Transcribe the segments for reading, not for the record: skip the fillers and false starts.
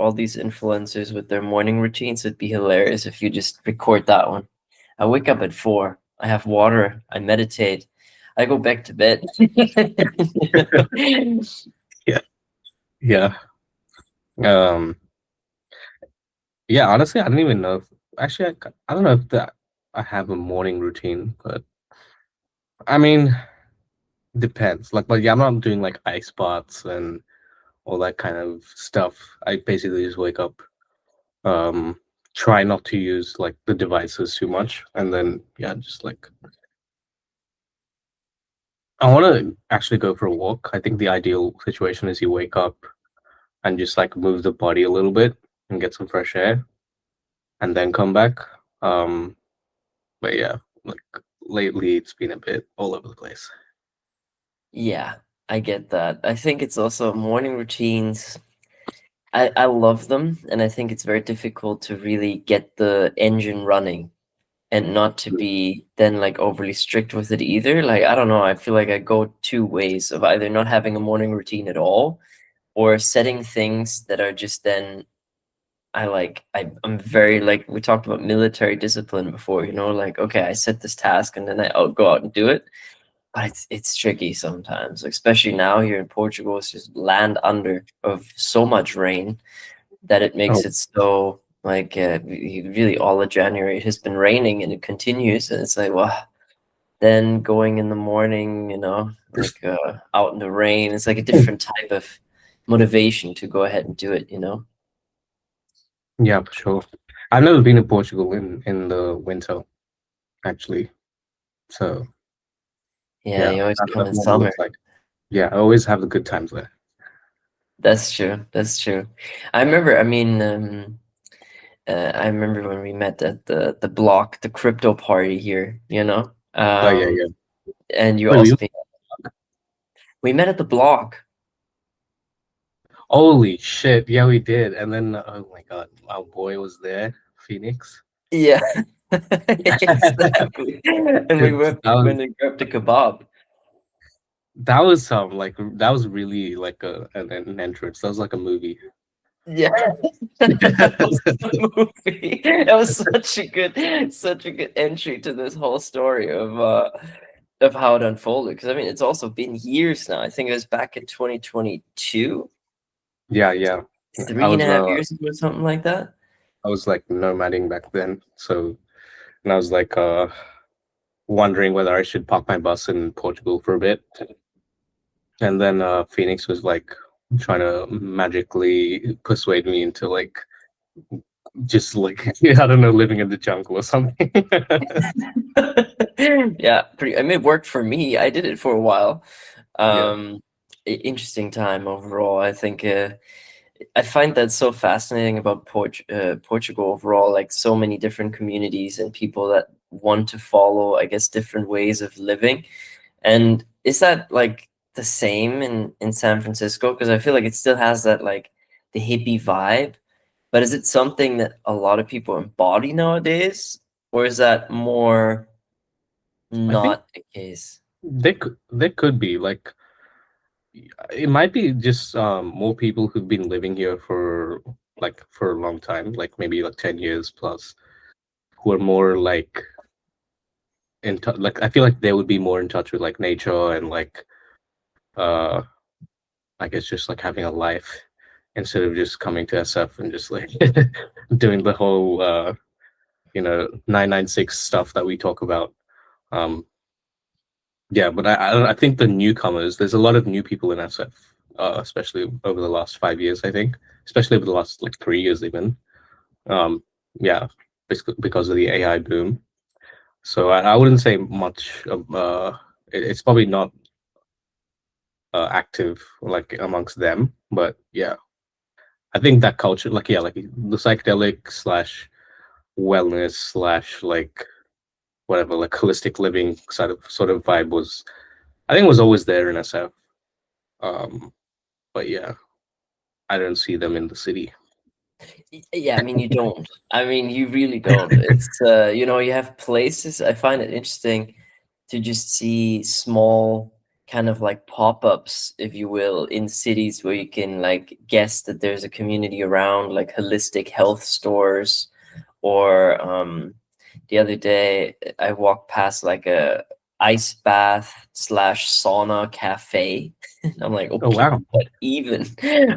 all these influencers with their morning routines. It'd be hilarious if you just record that one. I wake up at 4. I have water. I meditate. I go back to bed. Yeah. Yeah. Um, yeah, honestly, I don't even know if actually I don't know if that I have a morning routine, but I mean, depends. Like, but yeah, I'm not doing like ice baths and all that kind of stuff. I basically just wake up, um, try not to use like the devices too much, and then yeah, just like I want to actually go for a walk. I think the ideal situation is you wake up and just like move the body a little bit and get some fresh air, and then come back. Um, but yeah, like lately it's been a bit all over the place. Yeah, I get that. I think it's also morning routines. I love them, and I think it's very difficult to really get the engine running and not to be then like overly strict with it either. Like, I don't know, I feel like I go two ways of either not having a morning routine at all or setting things that are just then I'm very like we talked about military discipline before, like okay, I set this task and then I'll go out and do it. But it's tricky sometimes, especially now here in Portugal. It's just land under of so much rain that it Oh makes it so like really all of January it has been raining and it continues, and it's like well, then going in the morning, like out in the rain, it's like a different type of motivation to go ahead and do it. yeah, for sure. I've never been to Portugal in the winter actually, so Yeah, yeah, you always that's come in what it summer. looks like. Yeah, I always have the good times there. That's true. That's true. I remember. I mean, I remember when we met at the block, the crypto party here. Oh yeah, yeah. And you Wait, were also you? been. We met at the block. Holy shit! Yeah, we did. And then, oh my god, our boy was there, Phoenix. Yeah, exactly. And we Dude, went and grabbed a kebab. that was some like that was really like an entrance. That was like a movie. Yeah, that was the movie. That was such a good entry to this whole story of how it unfolded. Because I mean, it's also been years now. I think it was back in 2022, Yeah, yeah. I three and a was half years ago, something like that. I was like nomading back then, so and I was like wondering whether I should park my bus in Portugal for a bit. And then Phoenix was like trying to magically persuade me into like just like I don't know, living in the jungle or something. Yeah, pretty. I mean, it worked for me. I did it for a while. Yeah. Um, Interesting time overall. I think I find that so fascinating about Portugal overall. Like so many different communities and people that want to follow, I guess, different ways of living. And is that like the same in San Francisco? Because I feel like it still has that like the hippie vibe. But is it something that a lot of people embody nowadays, or is that more I think not the case? they could be like it might be just more people who've been living here for a long time, like maybe like 10 years plus, who are more like in touch. Like I feel like they would be more in touch with like nature and like uh I guess just like having a life instead of just coming to SF and just like doing the whole 996 stuff that we talk about. Um yeah, but I think the newcomers, there's a lot of new people in SF, especially over the last 5 years, I think, especially over the last like 3 years even. Um yeah, basically because of the AI boom. So I wouldn't say much of it's probably not active like amongst them, but yeah, I think that culture, like yeah, like the psychedelic slash wellness slash like whatever, like holistic living sort of vibe was, I think, was always there in SF. But yeah, I don't see them in the city. Yeah, I mean, you don't. I mean, you really don't. It's you have places. I find it interesting to just see small kind of like pop-ups, if you will, in cities where you can like guess that there's a community around, like holistic health stores. Or the other day I walked past like a ice bath slash sauna cafe. I'm like, Oh okay, wow. what even?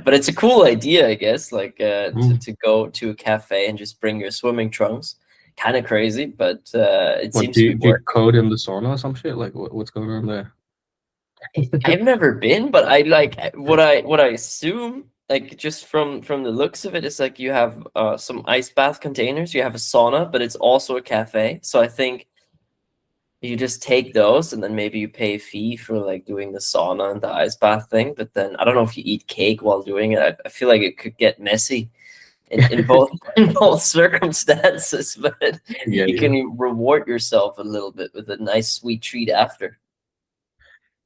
But it's a cool idea, I guess, like Mm. to go to a cafe and just bring your swimming trunks. Kind of crazy, but it What seems to be do you working. code in the sauna or some shit? Like what's going on there? I've never been, but I like what I assume, like just from the looks of it, is like you have some ice bath containers, you have a sauna, but it's also a cafe. So I think you just take those and then maybe you pay a fee for like doing the sauna and the ice bath thing. But then I don't know if you eat cake while doing it. I feel like it could get messy in both in both circumstances, but Yeah, you yeah. can reward yourself a little bit with a nice sweet treat after.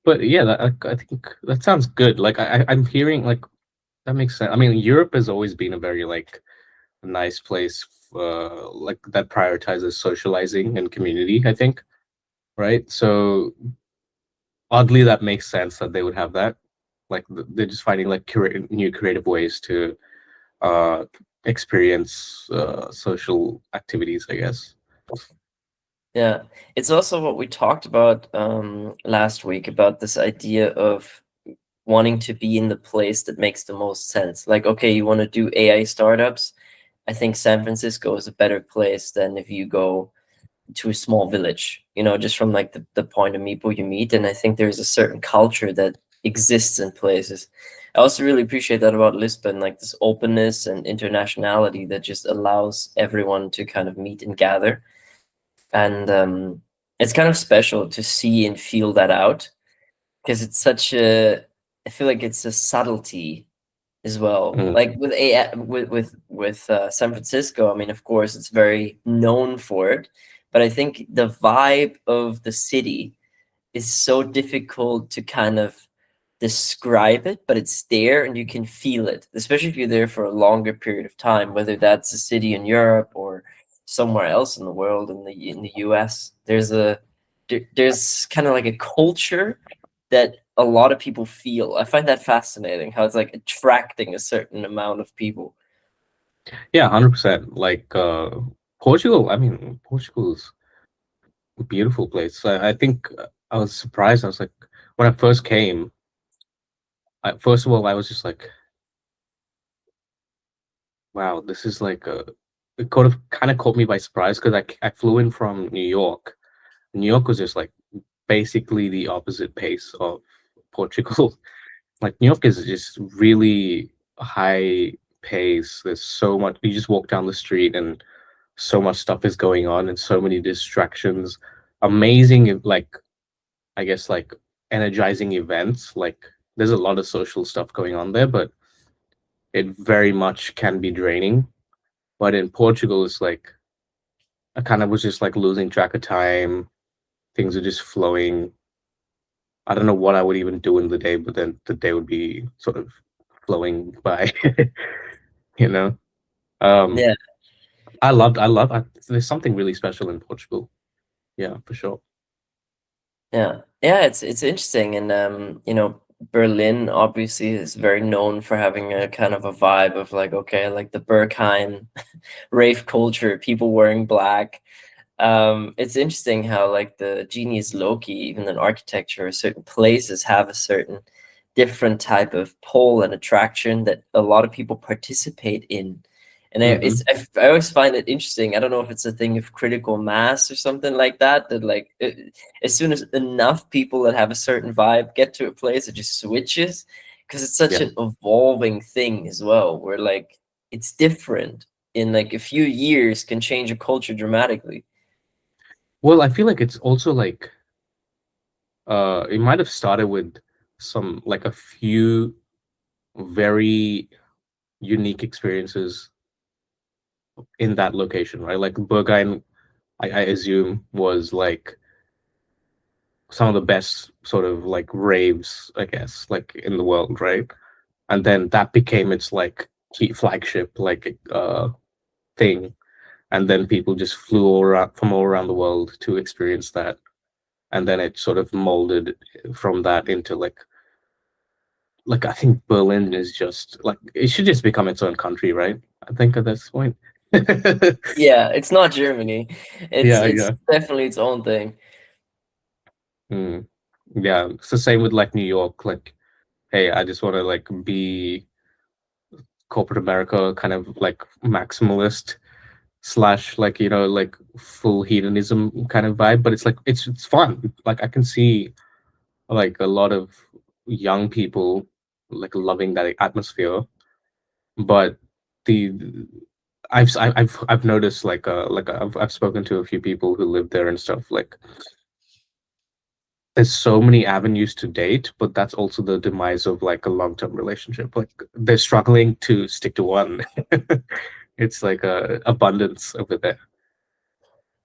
But yeah, I think that sounds good. Like I'm hearing like that makes sense. I mean, Europe has always been a very like nice place, like that prioritizes socializing and community, I think, right? So oddly, that makes sense that they would have that. Like they're just finding like new creative ways to uh experience social activities, I guess. Yeah, it's also what we talked about last week about this idea of wanting to be in the place that makes the most sense. Like, okay, you want to do AI startups. I think San Francisco is a better place than if you go to a small village, just from like the point of people you meet. And I think there's a certain culture that exists in places. I also really appreciate that about Lisbon, like this openness and internationality that just allows everyone to kind of meet and gather. And it's kind of special to see and feel that out because it's such a, I feel like it's a subtlety as well. Mm. Like with a with San Francisco, I mean, of course, it's very known for it, but I think the vibe of the city is so difficult to kind of describe it, but it's there and you can feel it, especially if you're there for a longer period of time, whether that's a city in Europe or somewhere else in the world, in the US. There's kind of like a culture that a lot of people feel. I find that fascinating how it's like attracting a certain amount of people. Yeah, 100%. Like Portugal, I mean, Portugal's a beautiful place. I think I was surprised. I was like, when I first came, first of all, I was just like, wow, this is like it kind of caught me by surprise because I flew in from New York. New York was just like basically the opposite pace of Portugal. Like New York is just really high pace. There's so much. You just walk down the street and so much stuff is going on and so many distractions. Amazing, like I guess like energizing events. Like there's a lot of social stuff going on there, but it very much can be draining. But in Portugal, it's like I kind of was just like losing track of time. Things are just flowing. I don't know what I would even do in the day, but then the day would be sort of flowing by, you know. Um, Yeah, there's something really special in Portugal. Yeah, for sure. yeah, it's interesting, and Berlin obviously is very known for having a kind of a vibe of like, okay, like the Berghain rave culture, people wearing black. It's interesting how like the genius Loki, even in architecture, certain places have a certain different type of pull and attraction that a lot of people participate in. And Hmm. I always find it interesting. I don't know if it's a thing of critical mass or something like that. That like as soon as enough people that have a certain vibe get to a place, it just switches because it's such Yeah. an evolving thing as well. Where like it's different in like a few years can change a culture dramatically. Well, I feel like it's also like it might have started with some like a few very unique experiences in that location, right? Like Berghain, I assume was like some of the best sort of like raves, I guess, like in the world, right? And then that became its like key flagship like thing, and then people just flew all around from all around the world to experience that. and then it sort of molded from that into like I think Berlin is just like it should just become its own country, right? I think at this point. Yeah, it's not Germany. It's Yeah, it's yeah. definitely its own thing. Mm. Yeah, it's the same with like New York. Like, hey, I just want to like be corporate America, kind of like maximalist slash like like full hedonism kind of vibe. But it's like it's fun. Like I can see like a lot of young people like loving that atmosphere. But the I've noticed like I've spoken to a few people who live there and stuff. Like there's so many avenues to date, but that's also the demise of like a long-term relationship. Like they're struggling to stick to one. It's like a abundance over there.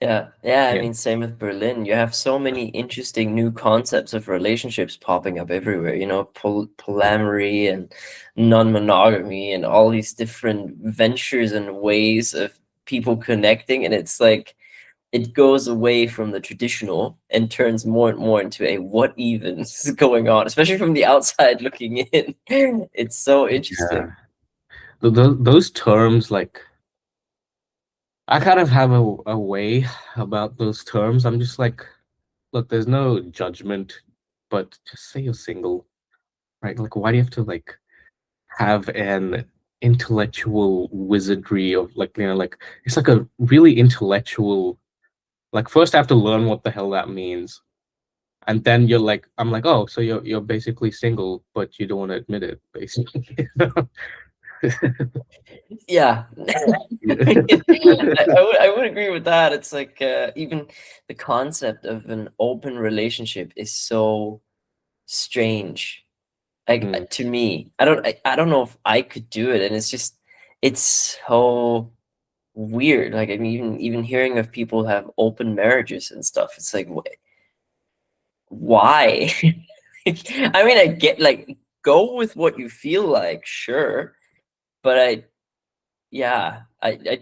Yeah, yeah, I Yeah. mean, same with Berlin. You have so many interesting new concepts of relationships popping up everywhere, polyamory and non-monogamy and all these different ventures and ways of people connecting. And it's like it goes away from the traditional and turns more and more into a what even is going on, especially from the outside looking in. It's so Yeah. interesting. Those terms, like I kind of have a way about those terms. I'm just like, look, there's no judgment, but just say you're single, right? Like, why do you have to like have an intellectual wizardry of like, like it's like a really intellectual, like first I have to learn what the hell that means. And then you're like, I'm like, oh, so you're basically single, but you don't want to admit it, basically. Yeah. Yeah. I would agree with that. It's like even the concept of an open relationship is so strange. Like Mm, to me, I don't know if I could do it, and it's so weird. Like I mean, even hearing of people have open marriages and stuff, it's like why? I mean, I get like go with what you feel like, sure, but I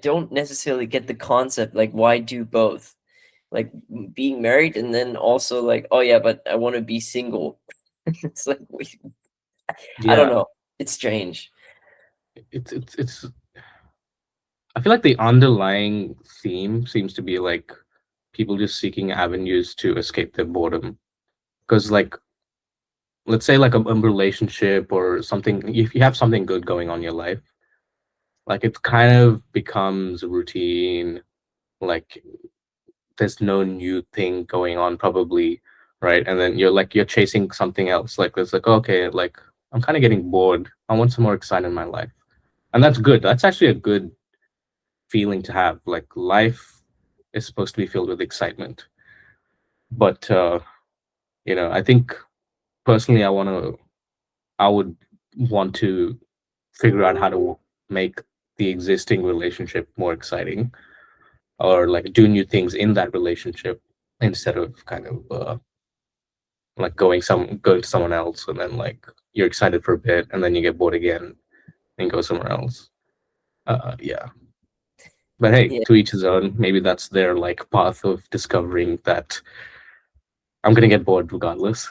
don't necessarily get the concept, like, why do both? Like, being married and then also like, "Oh, yeah, but I wanna be single." It's like, wait, I don't yeah, know. It's strange. it's I feel like the underlying theme seems to be like people just seeking avenues to escape their boredom. Because like let's say like a relationship or something, if you have something good going on in your life, like it kind of becomes routine, like there's no new thing going on probably, right? And then you're chasing something else. Like it's like, okay, like I'm kind of getting bored. I want some more excitement in my life. And that's good. That's actually a good feeling to have. Like life is supposed to be filled with excitement. But I think personally I would want to figure out how to make the existing relationship more exciting or like do new things in that relationship instead of kind of like going to someone else and then like you're excited for a bit and then you get bored again and go somewhere else. Yeah. But hey, Yeah. to each his own. Maybe that's their like path of discovering that I'm gonna get bored regardless.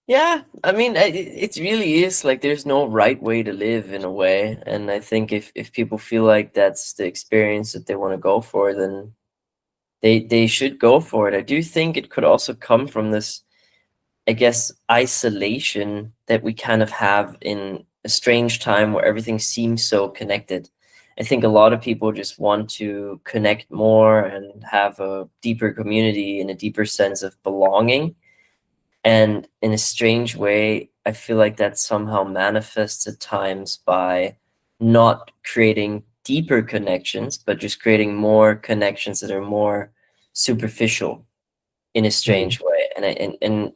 Yeah, I mean, it really is like there's no right way to live in a way, and I think if people feel like that's the experience that they wanna go for, then they should go for it. I do think it could also come from this, I guess, isolation that we kind of have in a strange time where everything seems so connected. I think a lot of people just want to connect more and have a deeper community and a deeper sense of belonging. And in a strange way, I feel like that somehow manifests at times by not creating deeper connections, but just creating more connections that are more superficial in a Mm. strange way. And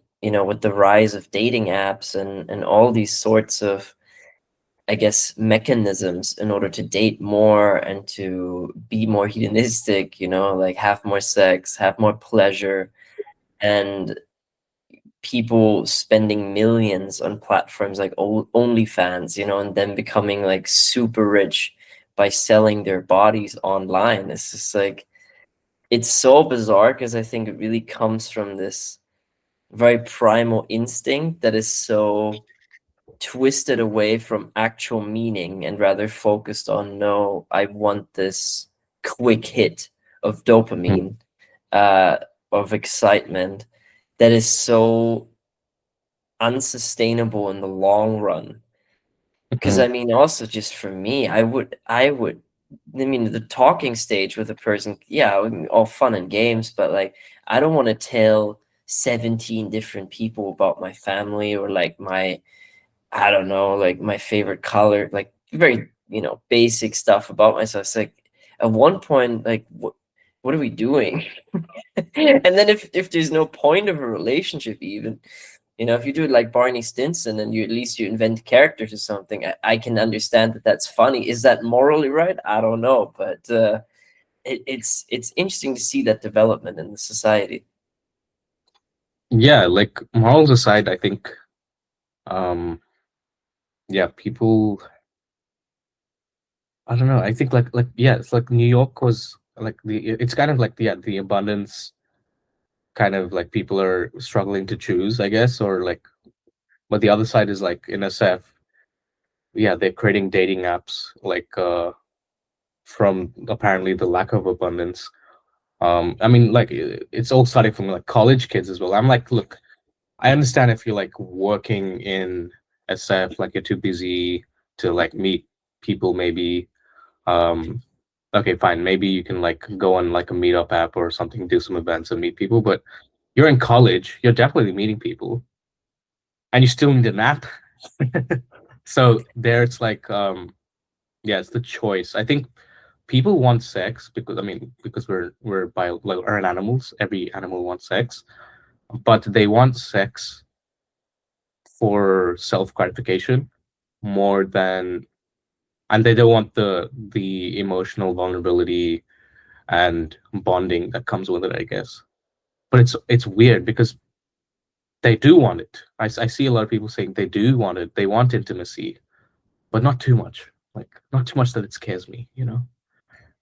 with the rise of dating apps and all these sorts of, I guess, mechanisms in order to date more and to be more hedonistic, like have more sex, have more pleasure, and people spending millions on platforms like OnlyFans, and then becoming like super rich by selling their bodies online. It's just like it's so bizarre because I think it really comes from this very primal instinct that is so twisted away from actual meaning and rather focused on, no, I want this quick hit of dopamine, uh, of excitement that is so unsustainable in the long run. Because Mhm. I mean, also just for me, I mean, the talking stage with a person, yeah, all fun and games, but like, I don't want to tell 17 different people about my family or like my, I don't know, like my favorite color, like very, basic stuff about myself. It's like at one point, like, what are we doing? And then if there's no point of a relationship even, if you do it like Barney Stinson and you at least you invent characters or something, I can understand that that's funny. Is that morally right? I don't know, but it's interesting to see that development in the society. Yeah, like morals aside, I think um yeah, people, I don't know. I think like yeah, it's like New York was like it's kind of like the abundance kind of like people are struggling to choose, I guess, or like, but the other side is like in SF, yeah, they're creating dating apps like from apparently the lack of abundance. I mean, like it's all starting from like college kids as well. I'm like, look, I understand if you're like working in SF, like you're too busy to like meet people, maybe. Um, okay, fine. Maybe you can like go on like a meetup app or something, do some events and meet people. But you're in college, you're definitely meeting people, and you still need an app. So there, it's like, yeah, it's the choice. I think people want sex because I mean because we're bio like we're animals. Every animal wants sex, but they want sex for self gratification more than, and they don't want the emotional vulnerability and bonding that comes with it, I guess. But it's weird because they do want it. I see a lot of people saying they do want it. They want intimacy, but not too much. Like not too much that it scares me, you know?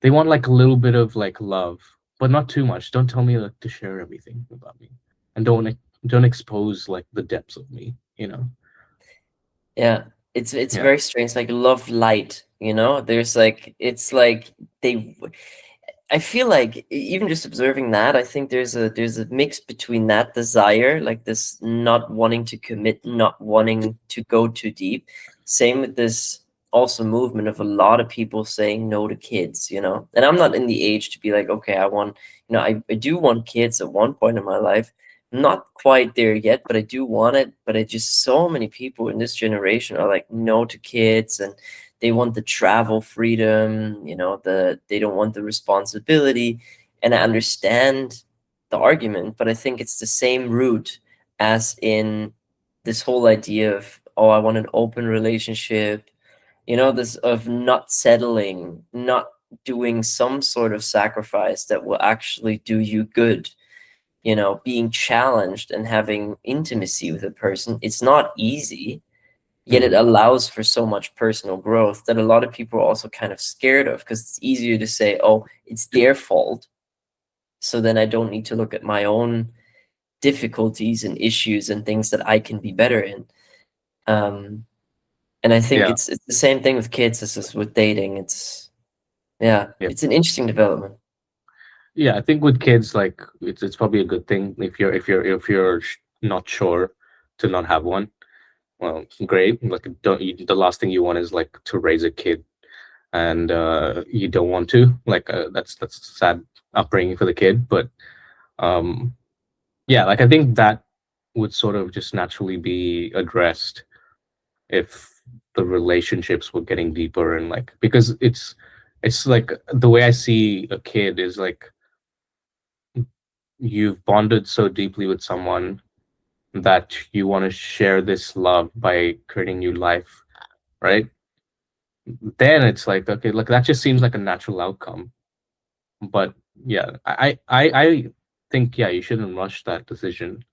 They want like a little bit of like love, but not too much. Don't tell me like to share everything about me. And don't expose like the depths of me, you know? Yeah, it's Yeah. very strange. Like love light, There's like it's like they I feel like even just observing that, I think there's a mix between that desire, like this not wanting to commit, not wanting to go too deep. Same with this also movement of a lot of people saying no to kids. And I'm not in the age to be like, okay, I do want kids at one point in my life. Not quite there yet, but I do want it. But it just so many people in this generation are like no to kids, and they want the travel freedom, they don't want the responsibility. And I understand the argument, but I think it's the same root as in this whole idea of, oh, I want an open relationship, this of not settling, not doing some sort of sacrifice that will actually do you good. Being challenged and having intimacy with a person, it's not easy, yet it Mhm. allows for so much personal growth that a lot of people are also kind of scared of, because it's easier to say, oh, it's their fault, so then I don't need to look at my own difficulties and issues and things that I can be better in. Um, and I think Yeah. it's the same thing with kids as is with dating. Yeah, Yeah. it's an interesting development. Yeah, I think with kids, like it's probably a good thing if you're not sure to not have one. Well, great. Like the last thing you want is like to raise a kid and you don't want to. Like that's sad upbringing for the kid. But um, yeah, like I think that would sort of just naturally be addressed if the relationships were getting deeper and like because it's like the way I see a kid is like you've bonded so deeply with someone that you want to share this love by creating new life, right? Then it's like, okay, look, that just seems like a natural outcome. But yeah, I think yeah, you shouldn't rush that decision.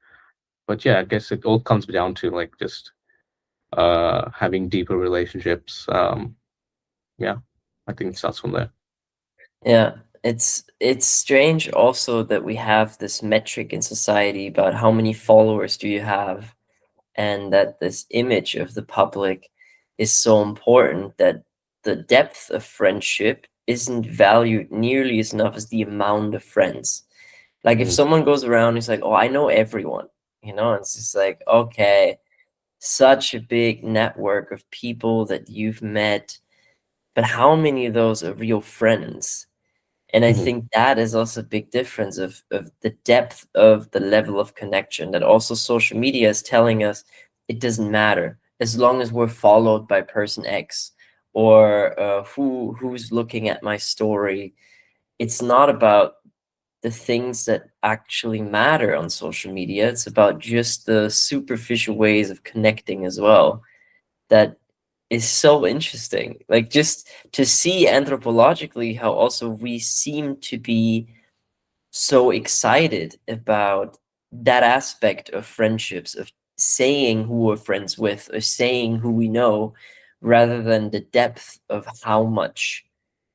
But yeah, I guess it all comes down to like just having deeper relationships. Yeah, I think it starts from there. Yeah, It's strange also that we have this metric in society about how many followers do you have, and that this image of the public is so important that the depth of friendship isn't valued nearly as enough as the amount of friends. Like if Mm, someone goes around, he's like, "Oh, I know everyone," it's just like, okay, such a big network of people that you've met, but how many of those are real friends? And I mhm, think that is also a big difference of the depth of the level of connection that also social media is telling us it doesn't matter as long as we're followed by person X, or who's looking at my story. It's not about the things that actually matter on social media. It's about just the superficial ways of connecting as well. That is so interesting. Like just to see anthropologically how also we seem to be so excited about that aspect of friendships, of saying who we're friends with or saying who we know, rather than the depth of how much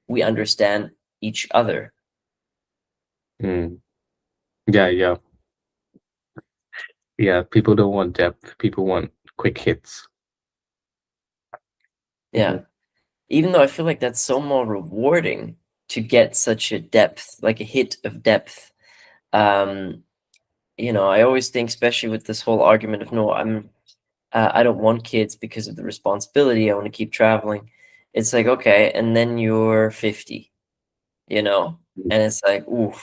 we understand each other. mm. Yeah, yeah, yeah. People don't want depth. People want quick hits. Yeah. Mhm, Even though I feel like that's so more rewarding to get such a depth, like a hit of depth. Um, I always think, especially with this whole argument of no, I don't want kids because of the responsibility. I want to keep traveling. It's like, okay, and then you're 50, you know, mm, and it's like, ooh,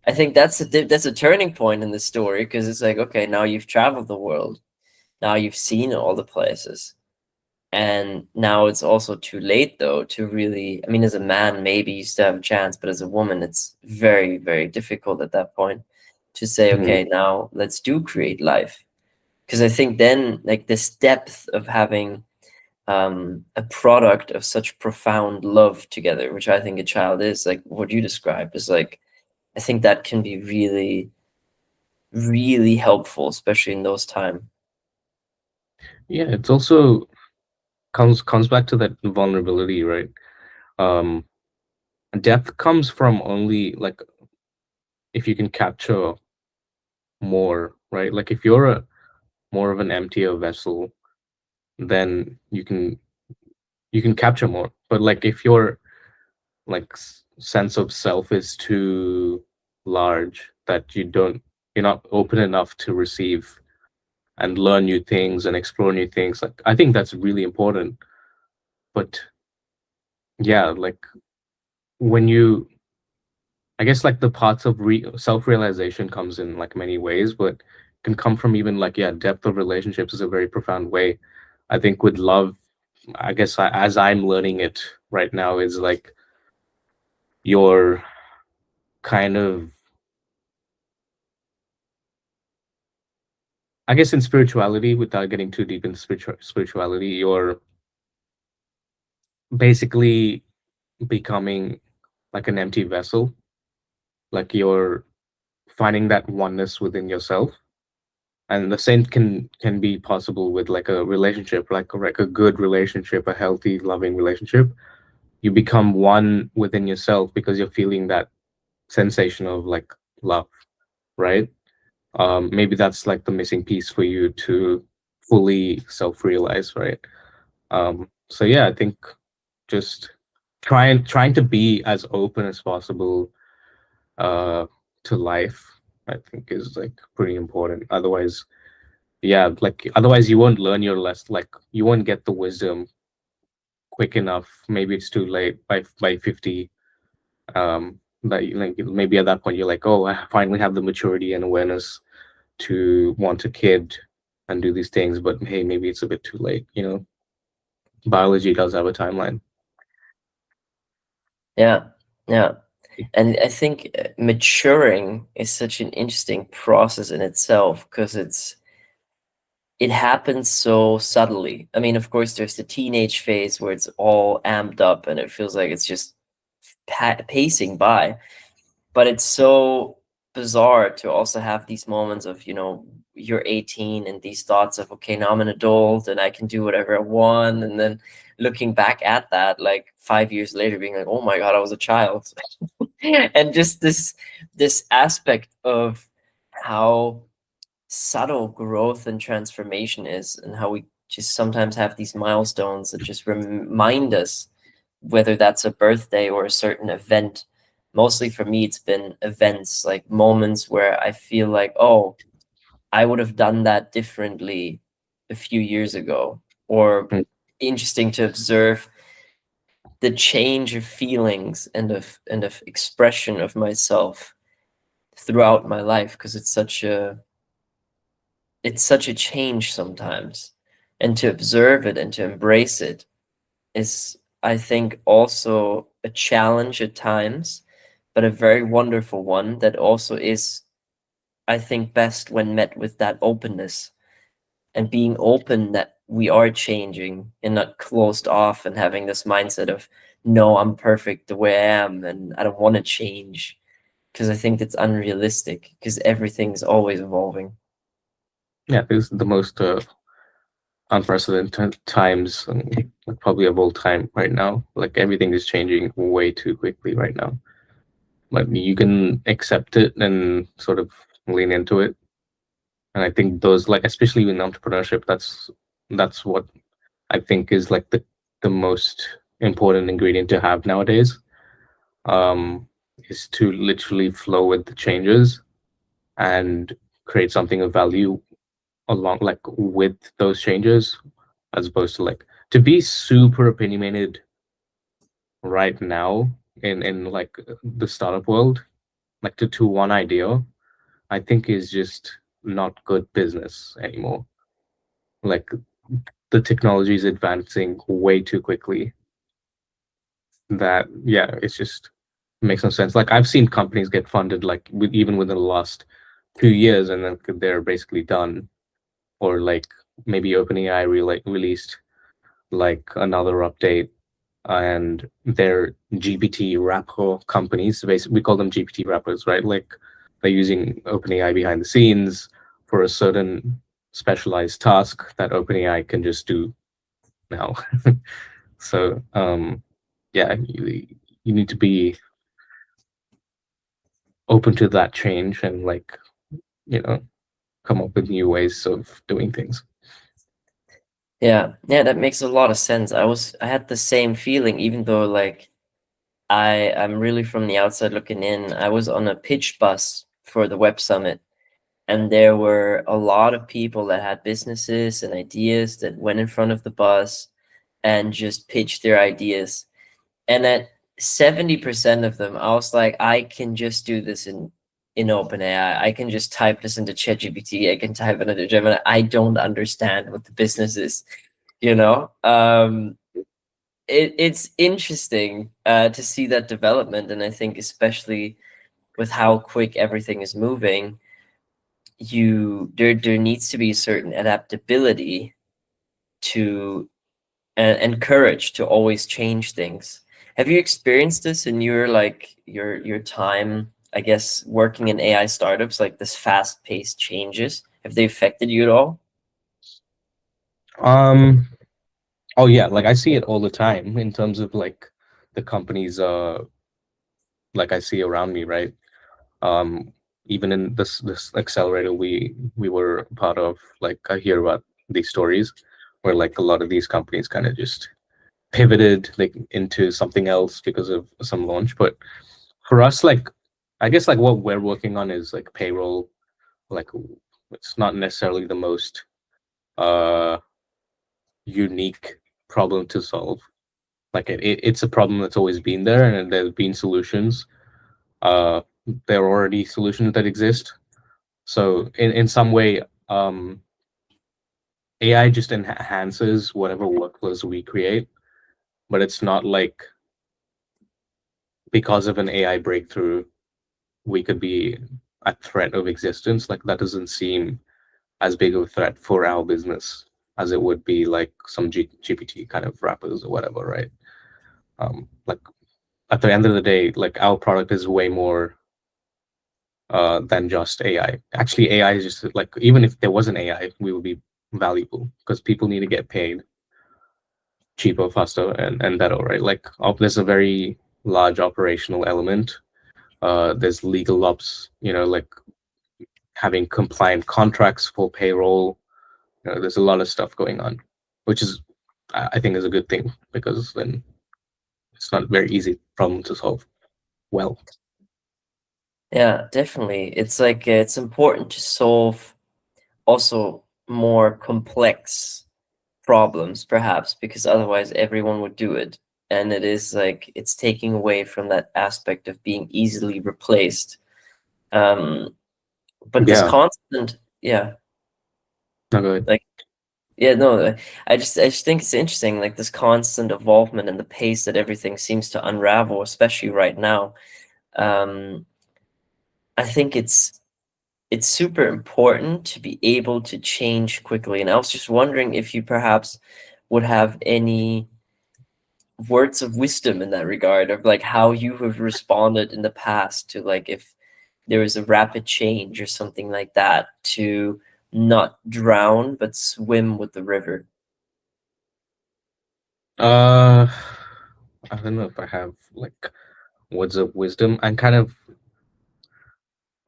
I think that's a turning point in the story, because it's like, okay, now you've traveled the world, now you've seen all the places, and now it's also too late though to really. I mean, as a man, maybe you still have a chance, but as a woman, it's very, very difficult at that point to say, mhm. okay, now let's do create life. Because I think then, like, this depth of having a product of such profound love together, which I think a child is, like what you described, is like, I think that can be really, really helpful, especially in those time. Yeah, it's also comes back to that vulnerability, right? Um, Depth comes from only like if you can capture more, right? Like if you're a more of an emptier vessel, then you can capture more. But like if your like sense of self is too large that you're not open enough to receive and learn new things and explore new things. Like I think that's really important. But yeah, like when you I guess like the parts of self-realization comes in like many ways, but can come from even like yeah, depth of relationships is a very profound way. I think with love, I guess as I'm learning it right now, is like your kind of I guess in spirituality, without getting too deep into spirituality, you're basically becoming like an empty vessel. Like you're finding that oneness within yourself, and the same can be possible with like a relationship, like a good relationship, a healthy loving relationship. You become one within yourself because you're feeling that sensation of like love, right? Maybe that's like the missing piece for you to fully self-realize, right? So yeah, I think just trying to be as open as possible uh to life, I think is like pretty important. Otherwise, yeah, like otherwise you won't learn your lesson, like you won't get the wisdom quick enough. Maybe it's too late by 50. That like maybe at that point you're like, oh, I finally have the maturity and awareness to want a kid and do these things, but hey, maybe it's a bit too late, you know. Biology does have a timeline. Yeah, yeah. And I think maturing is such an interesting process in itself, because it happens so subtly. I mean, of course, there's the teenage phase where it's all amped up and it feels like it's just pacing by. But it's so bizarre to also have these moments of, you're 18 and these thoughts of, okay, now I'm an adult and I can do whatever I want. And then looking back at that, like 5 years later, being like, oh my God, I was a child. And just this aspect of how subtle growth and transformation is, and how we just sometimes have these milestones that just remind us, whether that's a birthday or a certain event. Mostly for me, it's been events, like moments where I feel like, oh, I would have done that differently a few years ago. Or Mm. interesting to observe the change of feelings and of expression of myself throughout my life, because it's such a change sometimes. And to observe it and to embrace it is, I think, also a challenge at times, but a very wonderful one that also is, I think, best when met with that openness, and being open that we are changing and not closed off and having this mindset of, no, I'm perfect the way I am and I don't want to change, because I think that's unrealistic, because everything's always evolving. Yeah, this is the most unprecedented times, like, probably of all time right now. Like everything is changing way too quickly right now. But you can accept it and sort of lean into it. And I think those, like, especially in entrepreneurship, that's what I think is like the most important ingredient to have nowadays. Um, is to literally flow with the changes and create something of value along, like, with those changes, as opposed to, like, to be super opinionated right now in like the startup world, like to one idea, I think is just not good business anymore. Like the technology is advancing way too quickly that, yeah, it's just makes no sense. Like I've seen companies get funded like even within the last 2 years, and then they're basically done. Or like maybe OpenAI released like another update, and they're GPT wrapper companies. Basically, we call them GPT wrappers, right? Like they're using OpenAI behind the scenes for a certain specialized task that OpenAI can just do now. So yeah, you need to be open to that change and, like, you know, come up with new ways of doing things. Yeah, yeah, that makes a lot of sense. I had the same feeling, even though, like, I'm really from the outside looking in. I was on a pitch bus for the Web Summit, and there were a lot of people that had businesses and ideas that went in front of the bus and just pitched their ideas. And at 70% of them, I was like, I can just do this in OpenAI. I can just type this into ChatGPT. I can type it into Gemini. I don't understand what the business is, you know? It's interesting to see that development, and I think especially with how quick everything is moving, there needs to be a certain adaptability to and courage to always change things. Have you experienced this in your, like, your time, I guess, working in AI startups, like this fast-paced changes? Have they affected you at all? Um, oh yeah, like I see it all the time in terms of like the companies like I see around me, right? Um, even in this accelerator we were part of, like I hear about these stories where like a lot of these companies kind of just pivoted like into something else because of some launch. But for us, like I guess like what we're working on is like payroll. Like it's not necessarily the most uh unique problem to solve. Like it's a problem that's always been there, and there's been solutions. Uh, there are already solutions that exist. So in some way, AI just enhances whatever workflows we create, but it's not like because of an AI breakthrough we could be a threat of existence. Like that doesn't seem as big of a threat for our business as it would be like some GPT kind of wrappers or whatever, right? Like at the end of the day, like our product is way more than just AI. Actually, AI is just like, even if there wasn't AI, we would be valuable because people need to get paid cheaper, faster, and better, right? Like there's a very large operational element There's legal ops, like having compliant contracts for payroll. There's a lot of stuff going on, which is, I think, is a good thing because then it's not very easy problem to solve. Well, Yeah, definitely. It's like it's important to solve also more complex problems, perhaps, because otherwise everyone would do it. And it is like it's taking away from that aspect of being easily replaced. Um, but this yeah, constant, yeah, not good. like yeah, no, I just think it's interesting, like this constant involvement and the pace that everything seems to unravel, especially right now. Um, I think it's super important to be able to change quickly. And I was just wondering if you perhaps would have any words of wisdom in that regard of like how you have responded in the past to like if there was a rapid change or something like that to not drown but swim with the river. Uh, I don't know if I have like words of wisdom. I'm kind of,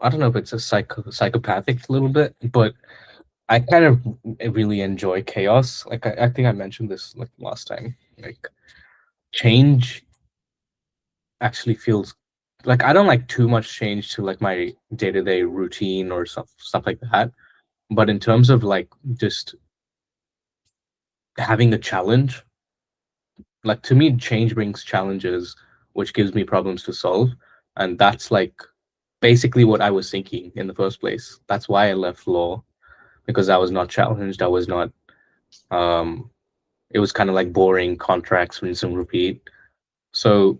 I don't know if it's a psychopathic a little bit, but I kind of really enjoy chaos. Like I think I mentioned this like last time. Like change actually feels like I don't like too much change to like my day-to-day routine or stuff like that. But in terms of like just having a challenge, like to me, change brings challenges, which gives me problems to solve. And that's like basically what I was thinking in the first place. That's why I left law because I was not challenged. I was not um it was kind of like boring contracts, rinse and repeat. So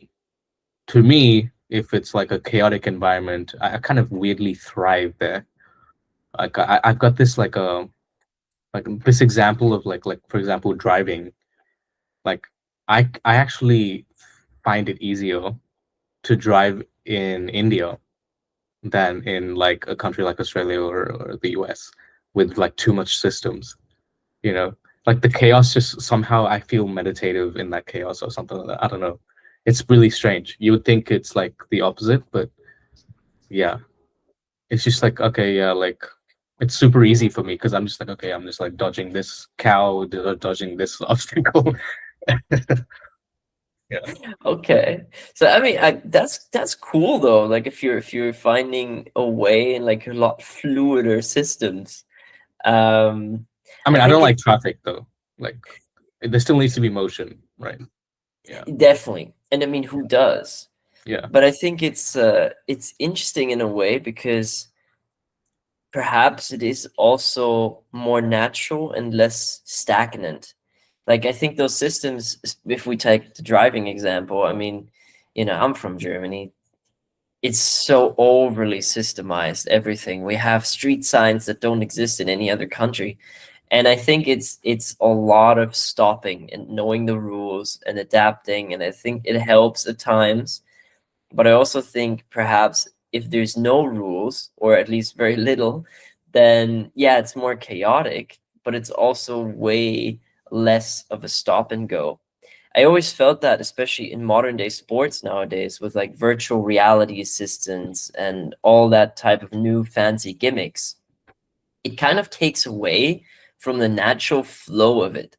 to me, if it's like a chaotic environment, I kind of weirdly thrive there. Like I've got this like this example of like for example driving. Like I actually find it easier to drive in India than in like a country like Australia or the US with like too much systems. You know, like the chaos just somehow I feel meditative in that chaos or something like that. I don't know. It's really strange. You would think it's like the opposite, but yeah, it's just like okay, yeah, like it's super easy for me because I'm just like okay, I'm just like dodging this cow, dodging this obstacle. Yeah. Okay. So I mean that's cool though. Like if you're finding a way in like a lot fluider systems. Um I I mean, I don't think like it's traffic though. Like, there still needs to be motion, right? Yeah, definitely. And I mean who does? yeah. But I think it's interesting in a way because perhaps it is also more natural and less stagnant. Like I think those systems, if we take the driving example, I mean, I'm from Germany. It's so overly systemized, everything. We have street signs that don't exist in any other country. And I think it's a lot of stopping and knowing the rules and adapting. And I think it helps at times, but I also think perhaps if there's no rules, or at least very little, then yeah, it's more chaotic, but it's also way less of a stop and go. I always felt that, especially in modern day sports nowadays, with like virtual reality assistants and all that type of new fancy gimmicks, it kind of takes away from the natural flow of it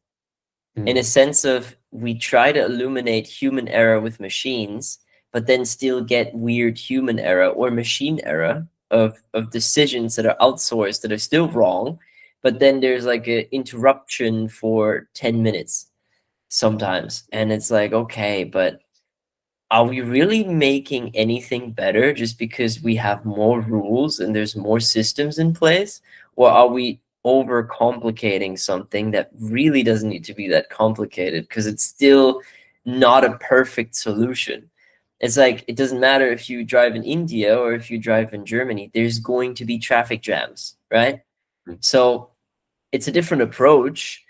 in a Mm. sense of we try to illuminate human error with machines, but then still get weird human error or machine error of decisions that are outsourced that are still wrong, but then there's like an interruption for 10 minutes sometimes. And it's like, okay, but are we really making anything better just because we have more rules and there's more systems in place? Or are we overcomplicating something that really doesn't need to be that complicated because it's still not a perfect solution? It's like it doesn't matter if you drive in India or if you drive in Germany, there's going to be traffic jams, right? Mm. So it's a different approach,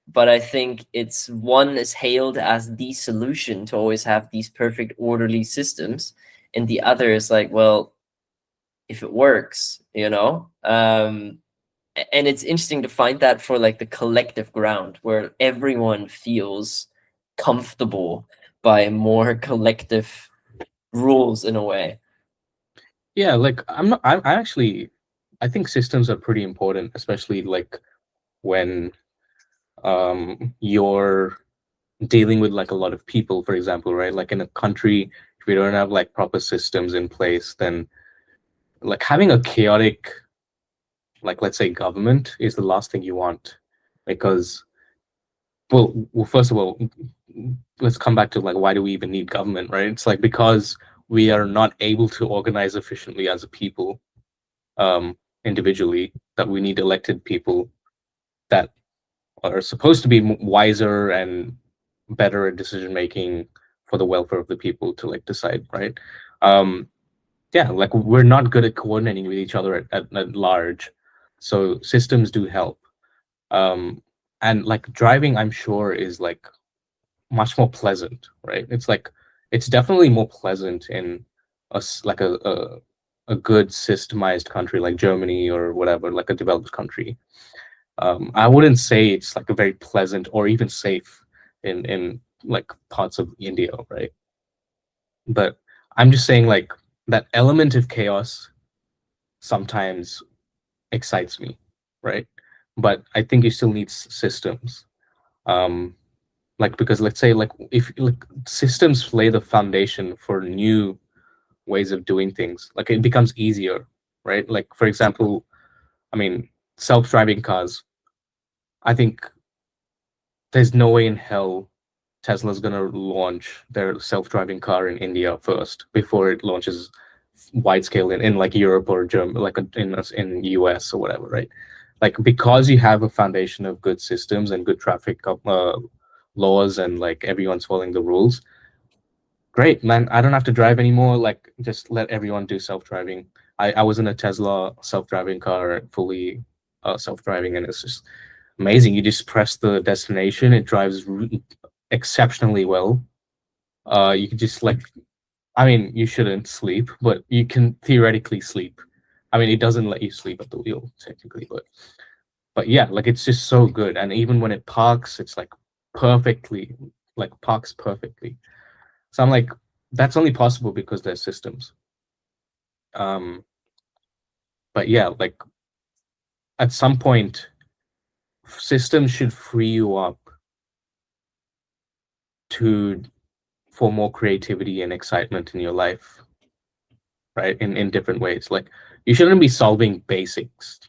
but I think it's one is hailed as the solution to always have these perfect orderly systems, and the other is like, well, if it works, and it's interesting to find that for like the collective ground where everyone feels comfortable by more collective rules in a way. Yeah, like I'm not. I actually, I think systems are pretty important, especially like when you're dealing with like a lot of people, for example, right? Like in a country, if we don't have like proper systems in place, then like having a chaotic, like let's say government is the last thing you want, because well, first of all, let's come back to like why do we even need government, right? It's like because we are not able to organize efficiently as a people, individually, that we need elected people that are supposed to be wiser and better at decision making for the welfare of the people to like decide, right? Um, yeah, like we're not good at coordinating with each other at large, so systems do help. Um, and like driving, I'm sure is like much more pleasant, right? It's like it's definitely more pleasant in like a good systemized country like Germany or whatever, like a developed country. I wouldn't say it's like a very pleasant or even safe in like parts of India, right? But I'm just saying like that element of chaos sometimes excites me, right? But I think you still need systems. Um, like because let's say like if like systems lay the foundation for new ways of doing things, like it becomes easier, right? Like for example, I mean, self-driving cars. I think there's no way in hell Tesla's gonna launch their self-driving car in India first before it launches wide scale in like Europe or Germany, like in US or whatever, right? Like because you have a foundation of good systems and good traffic laws and like everyone's following the rules. Great, man. I don't have to drive anymore. Like just let everyone do self-driving. I was in a Tesla self-driving car, fully self-driving, and it's just amazing. You just press the destination, it drives exceptionally well. You can just like, I mean, you shouldn't sleep, but you can theoretically sleep. I mean, it doesn't let you sleep at the wheel technically, but yeah, like it's just so good. And even when it parks, it's like perfectly, like parks perfectly. So I'm like, that's only possible because there's systems. Um, but yeah, like at some point, systems should free you up to for more creativity and excitement in your life, right? In different ways. Like you shouldn't be solving basics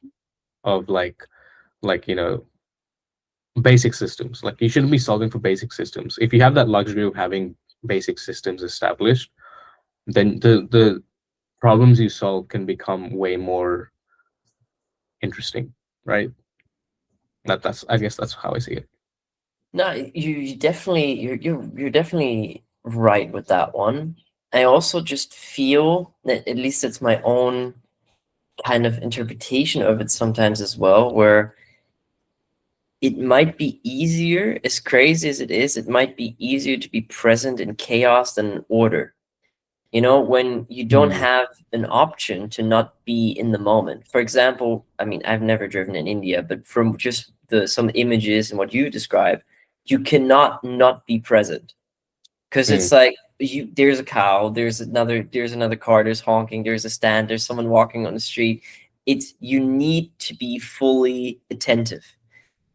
of like basic systems. Like you shouldn't be solving for basic systems. If you have that luxury of having basic systems established, then the problems you solve can become way more interesting, right? That's I guess that's how I see it. No, you definitely you're definitely right with that one. I also just feel that at least it's my own kind of interpretation of it sometimes as well, where it might be easier, as crazy as it might be easier to be present in chaos than in order. You know, when you don't Hmm. have an option to not be in the moment. For example, I mean, I've never driven in India, but from just the some images and what you describe, you cannot not be present because Hmm. it's like you there's a cow, there's another car, there's honking, there's a stand, there's someone walking on the street. It's you need to be fully attentive.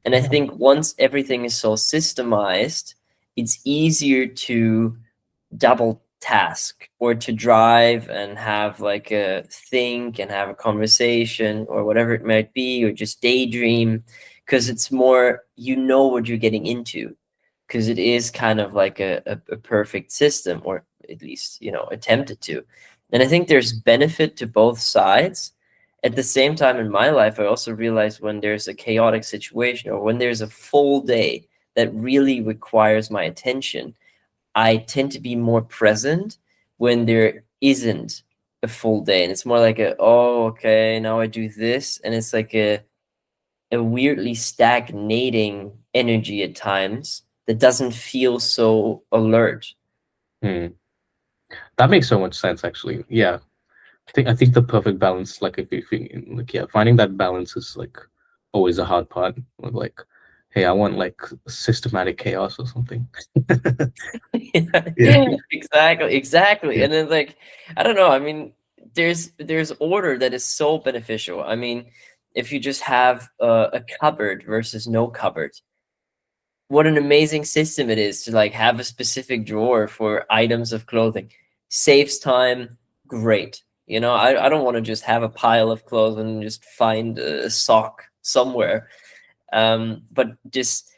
And I Yeah. think once everything is so systemized, it's easier to double task or to drive and have like a think and have a conversation or whatever it might be, or just daydream, because it's more, you know what you're getting into, because it is kind of like a perfect system, or at least, you know, attempted to. And I think there's benefit to both sides. At the same time, in my life, I also realize when there's a chaotic situation or when there's a full day that really requires my attention, I tend to be more present when there isn't a full day. And it's more like oh, okay, now I do this. And it's like a weirdly stagnating energy at times that doesn't feel so alert. Hmm. That makes so much sense, actually. Yeah, I think the perfect balance, like if you like, yeah, finding that balance is like always a hard part. Of like, hey, I want like systematic chaos or something. Yeah, Yeah, exactly, exactly. yeah, And then like, I don't know. I mean, there's order that is so beneficial. I mean, if you just have a cupboard versus no cupboard, what an amazing system it is to like have a specific drawer for items of clothing. Saves time, great. You know, I don't want to just have a pile of clothes and just find a sock somewhere. But just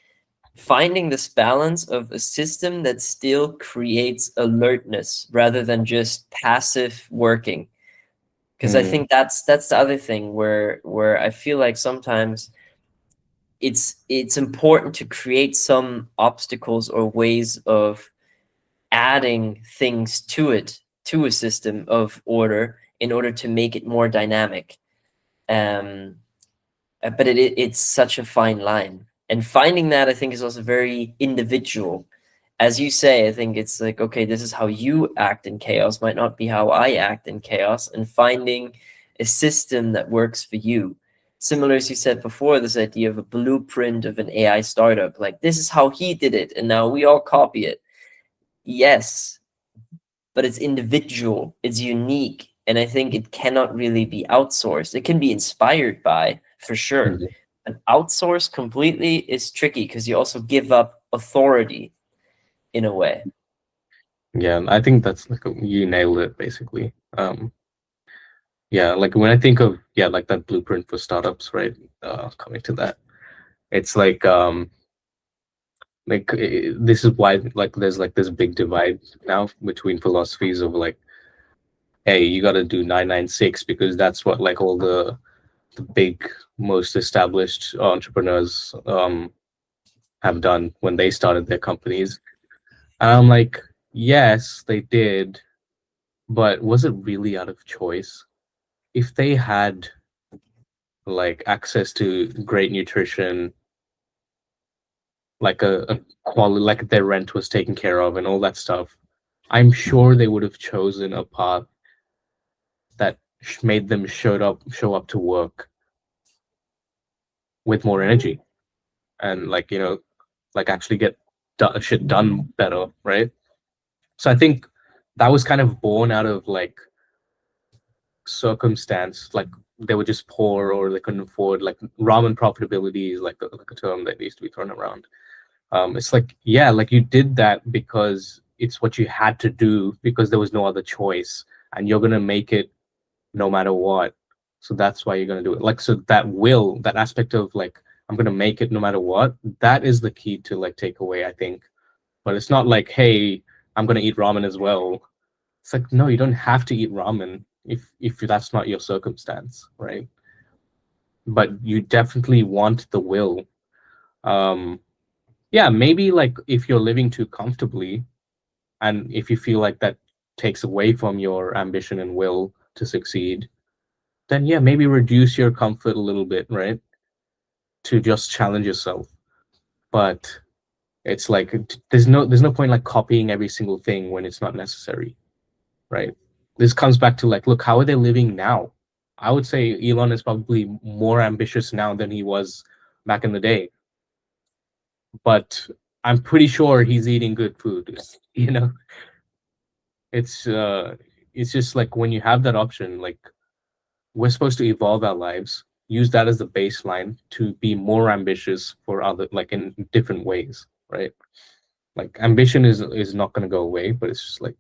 finding this balance of a system that still creates alertness rather than just passive working. Because I Mm, think that's the other thing where I feel like sometimes it's important to create some obstacles or ways of adding things to it, to a system of order, in order to make it more dynamic. um but it's such a fine line, and finding that I think is also very individual. As you say, I think it's like, okay, this is how you act in chaos might not be how I act in chaos, and finding a system that works for you. Similar, as you said before, this idea of a blueprint of an AI startup, like this is how he did it, and now we all copy it. Yes, but it's individual, it's unique, and I think it cannot really be outsourced. It can be inspired by, for sure. mhm. But outsourced completely is tricky because you also give up authority in a way. Yeah, I think that's like you nailed it basically. Yeah, like when I think of yeah, like that blueprint for startups, right? Coming to that, it's this is why like there's like this big divide now between philosophies of like, hey, you got to do 996 because that's what like all the big most established entrepreneurs have done when they started their companies. And I'm like, yes, they did, but was it really out of choice? If they had like access to great nutrition, like a quality, like their rent was taken care of and all that stuff, I'm sure they would have chosen a path that made them show up to work with more energy and like like actually get shit done better, right? So I think that was kind of born out of like circumstance, like they were just poor or they couldn't afford like ramen profitability is like a term that needs to be thrown around. It's like, yeah, like you did that because it's what you had to do because there was no other choice, and you're gonna make it no matter what. So that's why you're gonna do it. Like, so that will, that aspect of like, I'm gonna make it no matter what, that is the key to like take away, I think. But it's not like, hey, I'm gonna eat ramen as well. It's like, no, you don't have to eat ramen if that's not your circumstance, right? But you definitely want the will. Um, yeah, maybe like if you're living too comfortably and if you feel like that takes away from your ambition and will to succeed, then yeah, maybe reduce your comfort a little bit, right? To just challenge yourself. But it's like there's no point like copying every single thing when it's not necessary, right? This comes back to like, look, how are they living now? I would say Elon is probably more ambitious now than he was back in the day, but I'm pretty sure he's eating good food. You know, it's uh, it's just like when you have that option, like we're supposed to evolve our lives, use that as the baseline to be more ambitious for other, like in different ways, right? Like ambition is not going to go away, but it's just like,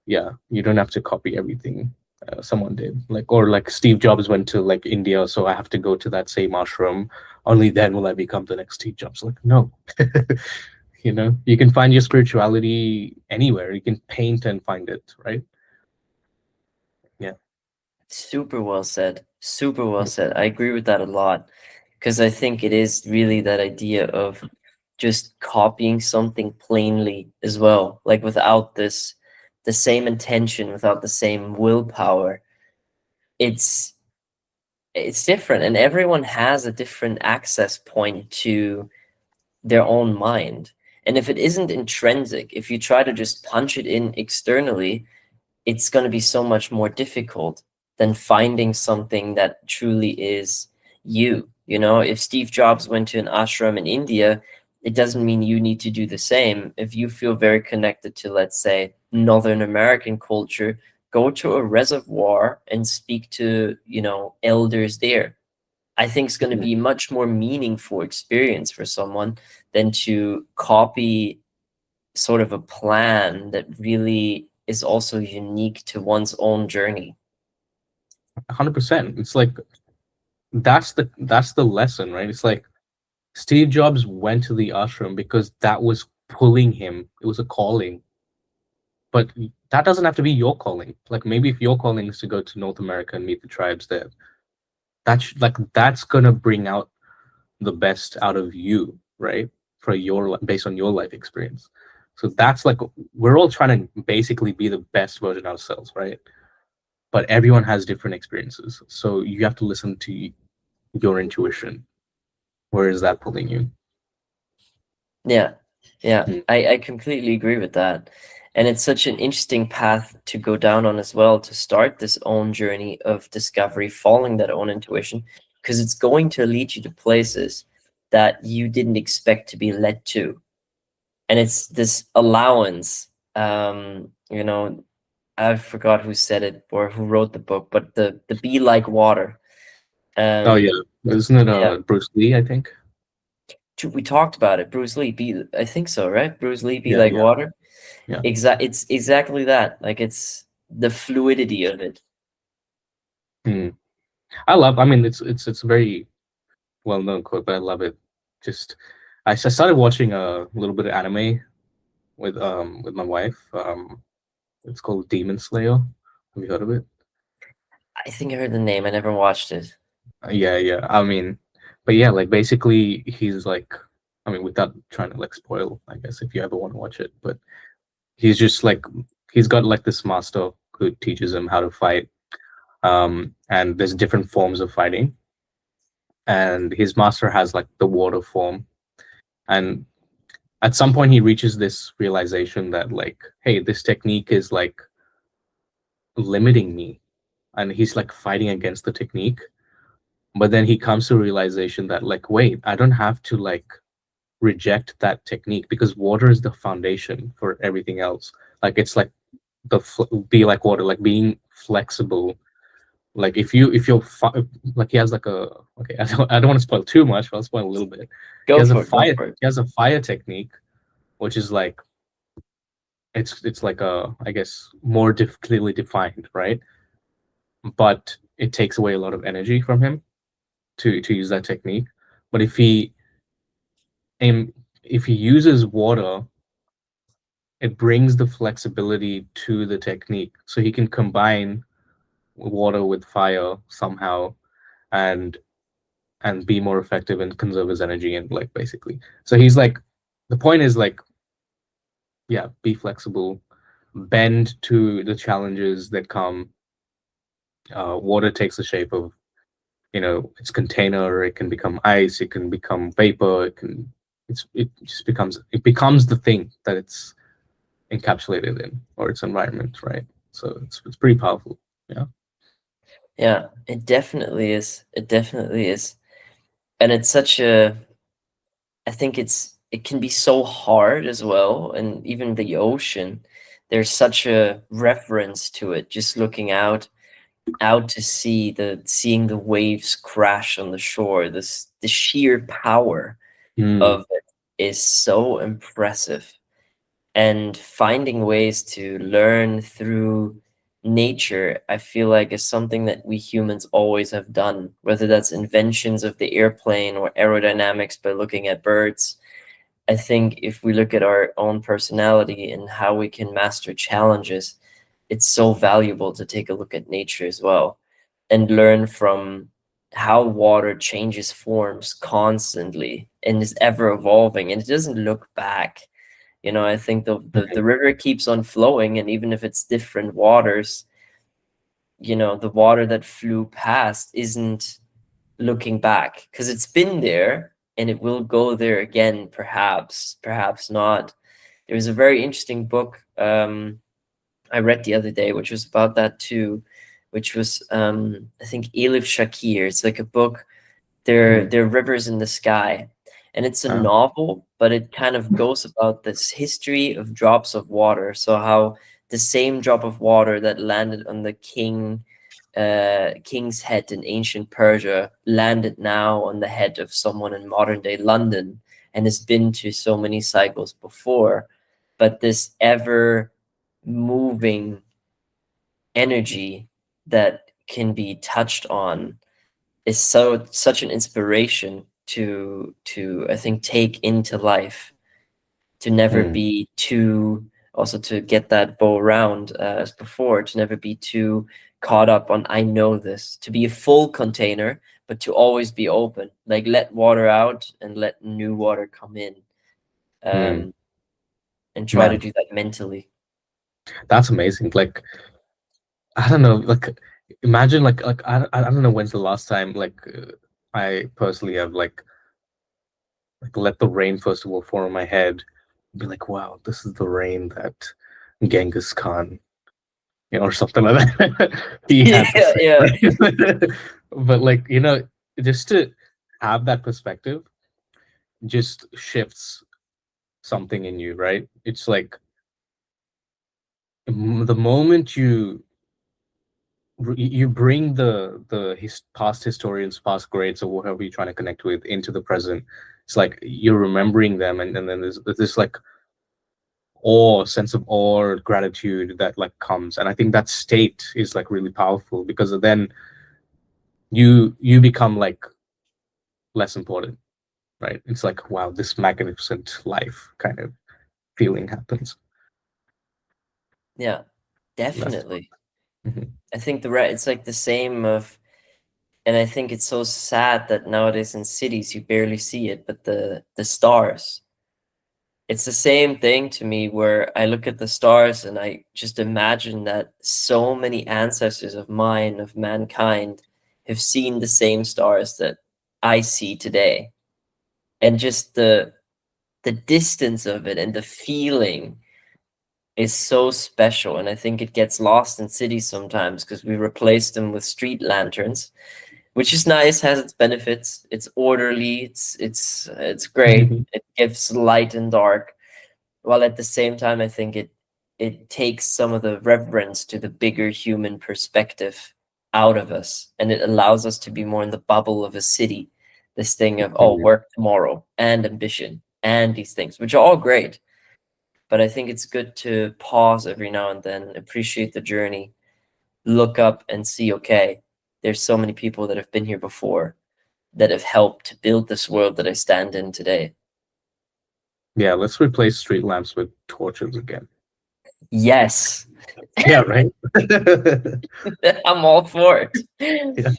yeah, you don't have to copy everything someone did. Like, or like Steve Jobs went to like India, so I have to go to that same ashram. Only then will I become the next Steve Jobs. Like, no. You can find your spirituality anywhere. You can paint and find it, right? Yeah. Super well said. Super well said. I agree with that a lot because I think it is really that idea of just copying something plainly as well, like without the same intention, without the same willpower. It's it's different, and everyone has a different access point to their own mind. And if it isn't intrinsic, if you try to just punch it in externally, it's going to be so much more difficult than finding something that truly is you. You know, if Steve Jobs went to an ashram in India, it doesn't mean you need to do the same. If you feel very connected to, let's say, Northern American culture, go to a reservoir and speak to, elders there. I think it's going to Mhm. be much more meaningful experience for someone than to copy sort of a plan that really is also unique to one's own journey. 100%. It's like that's the lesson, right? It's like Steve Jobs went to the ashram because that was pulling him. It was a calling. But that doesn't have to be your calling. Like maybe if your calling is to go to North America and meet the tribes there, that's gonna bring out the best out of you, right? For based on your life experience. So that's like we're all trying to basically be the best version of ourselves, right? But everyone has different experiences, so you have to listen to your intuition. Where is that pulling you? Yeah, yeah, Mm. I completely agree with that. And it's such an interesting path to go down on as well, to start this own journey of discovery, following that own intuition, because it's going to lead you to places that you didn't expect to be led to. And it's this allowance. I forgot who said it or who wrote the book, but the be like water. Oh yeah, Um, isn't it yeah, Bruce Lee? I think. we talked about it. Bruce Lee, I think so, right? Bruce Lee, be Yeah, like yeah, water. yeah. It's exactly that. Like it's the fluidity of it. Mm. I love. I mean, it's a very well known quote, but I love it. Just I started watching a little bit of anime with my wife. It's called Demon Slayer. Have you heard of it? I think I heard the name. I never watched it. Yeah, yeah. I mean, but yeah, like basically he's like, I mean, without trying to like spoil, I guess if you ever want to watch it, but he's just like he's got like this master who teaches him how to fight. And there's different forms of fighting, and his master has like the water form, and at some point he reaches this realization that like, hey, this technique is like limiting me, and he's like fighting against the technique. But then he comes to a realization that like, wait, I don't have to like reject that technique because water is the foundation for everything else. Like it's like be like water, like being flexible. Like if you're like he has like a okay, I don't want to spoil too much, but I'll spoil a little bit. Go for it. Go for it. He has a fire technique, which is like it's like a, I guess, more clearly defined, right? But it takes away a lot of energy from him to use that technique. But um, if he uses water, it brings the flexibility to the technique, so he can combine water with fire somehow, and be more effective and conserve his energy, and like basically. So he's like, the point is like, yeah, be flexible, bend to the challenges that come. Water takes the shape of, its container. It can become ice. It can become vapor. It becomes the thing that it's encapsulated in, or its environment, right? So it's pretty powerful. Yeah. Yeah, it definitely is. It definitely is. And it's such a I think it can be so hard as well, and even the ocean, there's such a reference to it, just looking out to sea, seeing the waves crash on the shore, the sheer power Mm. of it is so impressive. And finding ways to learn through nature, I feel like is something that we humans always have done, whether that's inventions of the airplane or aerodynamics by looking at birds. I think if we look at our own personality and how we can master challenges, it's so valuable to take a look at nature as well and learn from how water changes forms constantly and is ever evolving, and it doesn't look back. I think the river keeps on flowing, and even if it's different waters, the water that flew past isn't looking back because it's been there and it will go there again, perhaps not. There's a very interesting book I read the other day, which was about that too, which was I think Elif Shakir. It's like a book. Mm. They're rivers in the sky, and it's a Uh, novel, but it kind of goes about this history of drops of water. So how the same drop of water that landed on the king's head in ancient Persia landed now on the head of someone in modern day London, and has been to so many cycles before. But this ever moving energy that can be touched on is such an inspiration to I think take into life, to never Mm, be too, also to get that bow round as before, to never be too caught up on I know this, to be a full container, but to always be open, like let water out and let new water come in, mm. um, and try to Man, do that mentally. that's amazing. Like, I don't know, like imagine like I don't know when's the last time I personally have like let the rain first of all fall on my head, be like, wow, this is the rain that Genghis Khan, or something like that. He had the Yeah, same yeah, rain. But like, just to have that perspective just shifts something in you, right? It's like the moment you bring the past historians, past greats, or whoever you're trying to connect with into the present. It's like you're remembering them, and then there's this like sense of awe, or gratitude that like comes, and I think that state is like really powerful because then you become like less important, right? It's like, wow, this magnificent life kind of feeling happens. yeah, That's definitely. mhm. I think it's like the same of, and I think it's so sad that nowadays in cities you barely see it, but the stars. It's the same thing to me where I look at the stars and I just imagine that so many ancestors of mine, of mankind, have seen the same stars that I see today. And just the distance of it and the feeling is so special. And I think it gets lost in cities sometimes because we replace them with street lanterns, which is nice, has its benefits. It's orderly, it's great. It gives light and dark, while at the same time I think it takes some of the reverence to the bigger human perspective out of us, and it allows us to be more in the bubble of a city. This thing of, oh, Mhm. work tomorrow and ambition and these things, which are all great, but I think it's good to pause every now and then, appreciate the journey, look up and see, okay, there's so many people that have been here before that have helped to build this world that I stand in today. Yeah, let's replace street lamps with torches again. Yes. Yeah, right. I'm all for it. Yeah.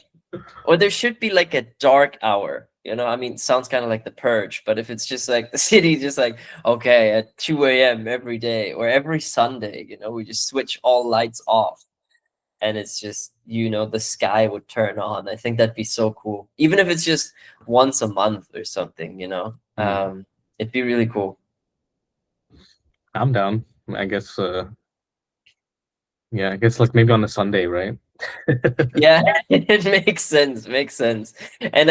Or there should be like a dark hour, I mean, sounds kind of like the purge, but if it's just like the city, just like, okay, at 2 a.m. every day or every Sunday, we just switch all lights off, and it's just, the sky would turn on. I think that'd be so cool. Even if it's just once a month or something, Mm. it'd be really cool. I'm down. I guess yeah, I guess like maybe on a Sunday, right? Yeah, it makes sense. And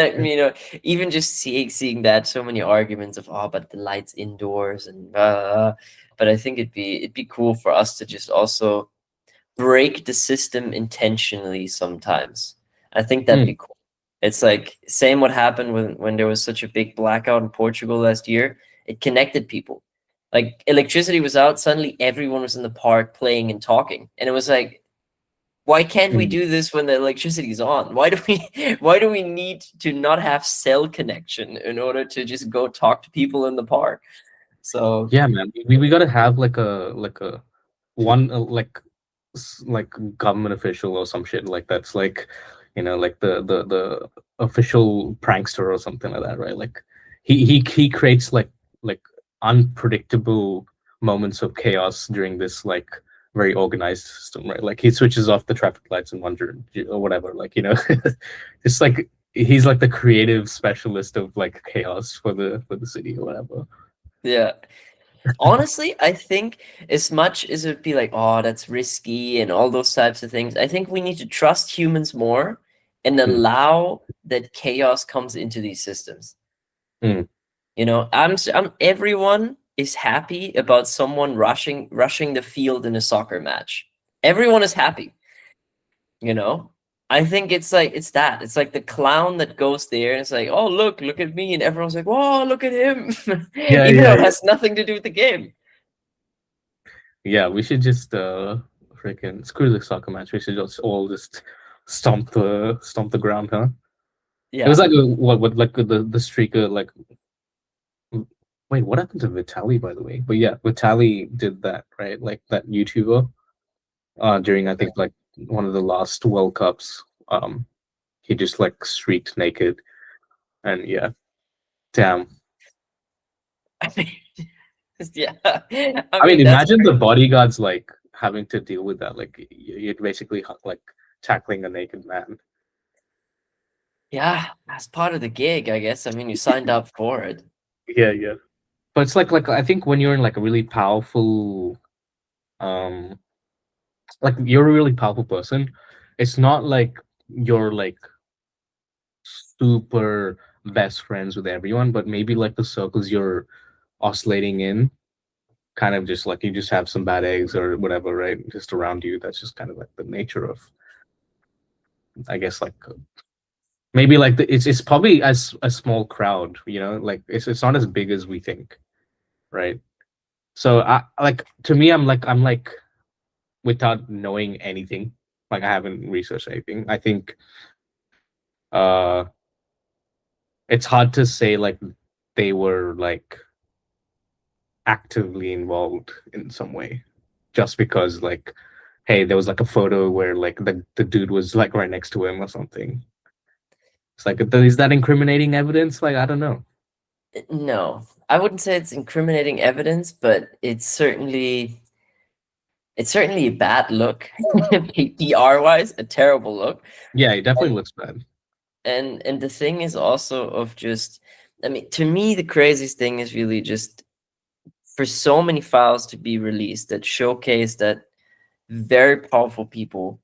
even just seeing that, so many arguments of, oh, but the lights indoors and but I think it'd be cool for us to just also break the system intentionally sometimes. I think that'd Mm. be cool. It's like same what happened when there was such a big blackout in Portugal last year. It connected people. Like electricity was out, suddenly everyone was in the park playing and talking. And it was like, why can't we Mm. do this when the electricity is on? Why do we why do we need to not have cell connection in order to just go talk to people in the park? So Yeah, man. We gotta have like a one like government official or some shit like that's like like the official prankster or something like that, right? Like he creates like unpredictable moments of chaos during this like very organized system, right? Like he switches off the traffic lights in wonder or whatever, like it's like he's like the creative specialist of like chaos for the city or whatever. yeah. Honestly, I think as much as it'd be like, oh, that's risky and all those types of things, I think we need to trust humans more and Mm, allow that chaos comes into these systems. mm, I'm everyone is happy about someone rushing the field in a soccer match. Everyone is happy, you know? I think it's like it's that. It's like the clown that goes there and it's like, oh look at me, and everyone's like, whoa, look at him, Yeah, even yeah, though it yeah. has nothing to do with the game. Yeah, we should just freaking screw the soccer match. We should just all just stomp the ground, huh? It was Yeah. like what like the streaker like wait, what happened to Vitali, by the way? But yeah, Vitali did that, right? Like that YouTuber during I think like one of the last World Cups. He just like streaked naked and yeah, damn. I mean, yeah. I I mean, mean, that's imagine the crazy. bodyguards like having to deal with that. Like you're basically like tackling a naked man. Yeah, that's part of the gig, I guess. I mean, you signed up for it. Yeah, yeah. But it's like I think when you're in like a really powerful um like you're a really powerful person, it's not like you're like super best friends with everyone, but maybe like the circles you're oscillating in kind of just like you just have some bad eggs or whatever, right? Just around you. That's just kind of like the nature of, I guess, like maybe like it's probably as a small crowd, like it's not as big as we think, right? So I like to me, I'm like without knowing anything, like I haven't researched anything. I think uh it's hard to say like they were like actively involved in some way just because like hey there was like a photo where like the dude was like right next to him or something. It's like is that incriminating evidence? Like I don't know. No, I wouldn't say it's incriminating evidence, but it's certainly a bad look, PR wise, a terrible look. Yeah, it definitely And looks bad. and the thing is also of just, I mean, to me, the craziest thing is really just for so many files to be released that showcase that very powerful people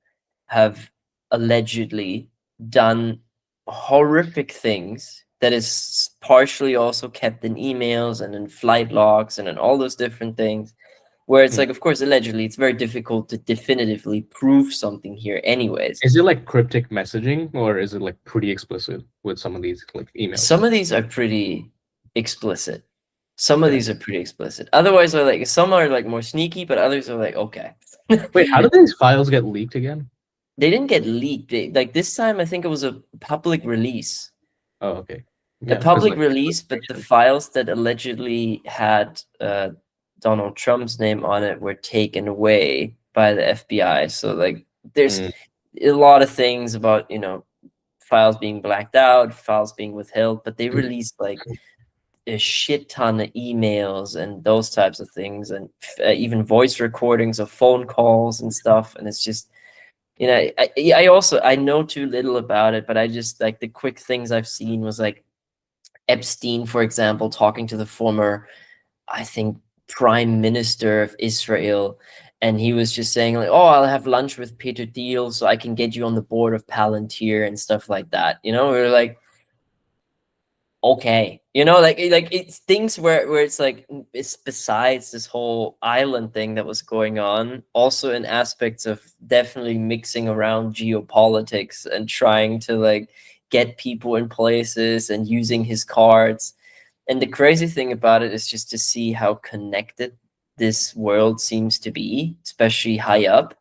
have allegedly done horrific things that is partially also kept in emails and in flight logs and in all those different things, where it's Mm. like, of course, allegedly it's very difficult to definitively prove something here anyways. Is it like cryptic messaging or is it like pretty explicit with some of these like emails? Some of these are pretty explicit. Some of Yeah. these are pretty explicit. Otherwise, are like some are like more sneaky, but others are like okay. Wait, how did these files get leaked again? They didn't get leaked. Like this time, I think it was a public release. Oh, okay. A Yeah, because public like release, but the files that allegedly had Donald Trump's name on it were taken away by the FBI. So like, there's mm, a lot of things about files being blacked out, files being withheld, but they mm, released like a shit ton of emails and those types of things, and even voice recordings of phone calls and stuff. And it's just, I know too little about it, but I just like the quick things I've seen was like Epstein, for example, talking to the former, I think, prime minister of Israel. And he was just saying like, "Oh, I'll have lunch with Peter Thiel so I can get you on the board of Palantir and stuff like that." We are like, okay, like it's things where it's like it's besides this whole island thing that was going on, also in aspects of definitely mixing around geopolitics and trying to like get people in places and using his cards. And the crazy thing about it is just to see how connected this world seems to be, especially high up.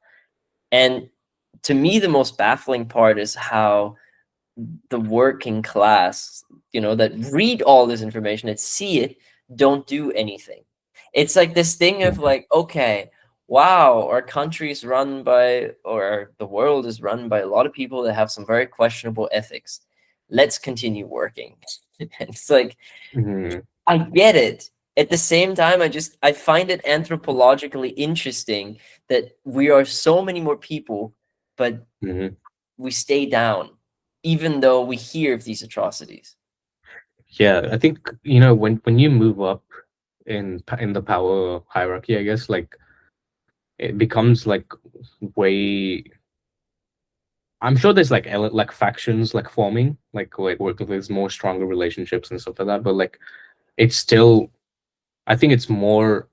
And to me, the most baffling part is how the working class, that read all this information, that see it, don't do anything. It's like this thing of mm, like, okay, wow, our country is run by, or the world is run by a lot of people that have some very questionable ethics. Let's continue working. And it's like, mm, I get it. At the same time, I find it anthropologically interesting that we are so many more people, but mm. we stay down, even though we hear of these atrocities. Yeah, I think when you move up in the power hierarchy, I guess like it becomes like way. I'm sure there's like like factions like forming, like where there's more stronger relationships and stuff like that. But like it's still I think it's more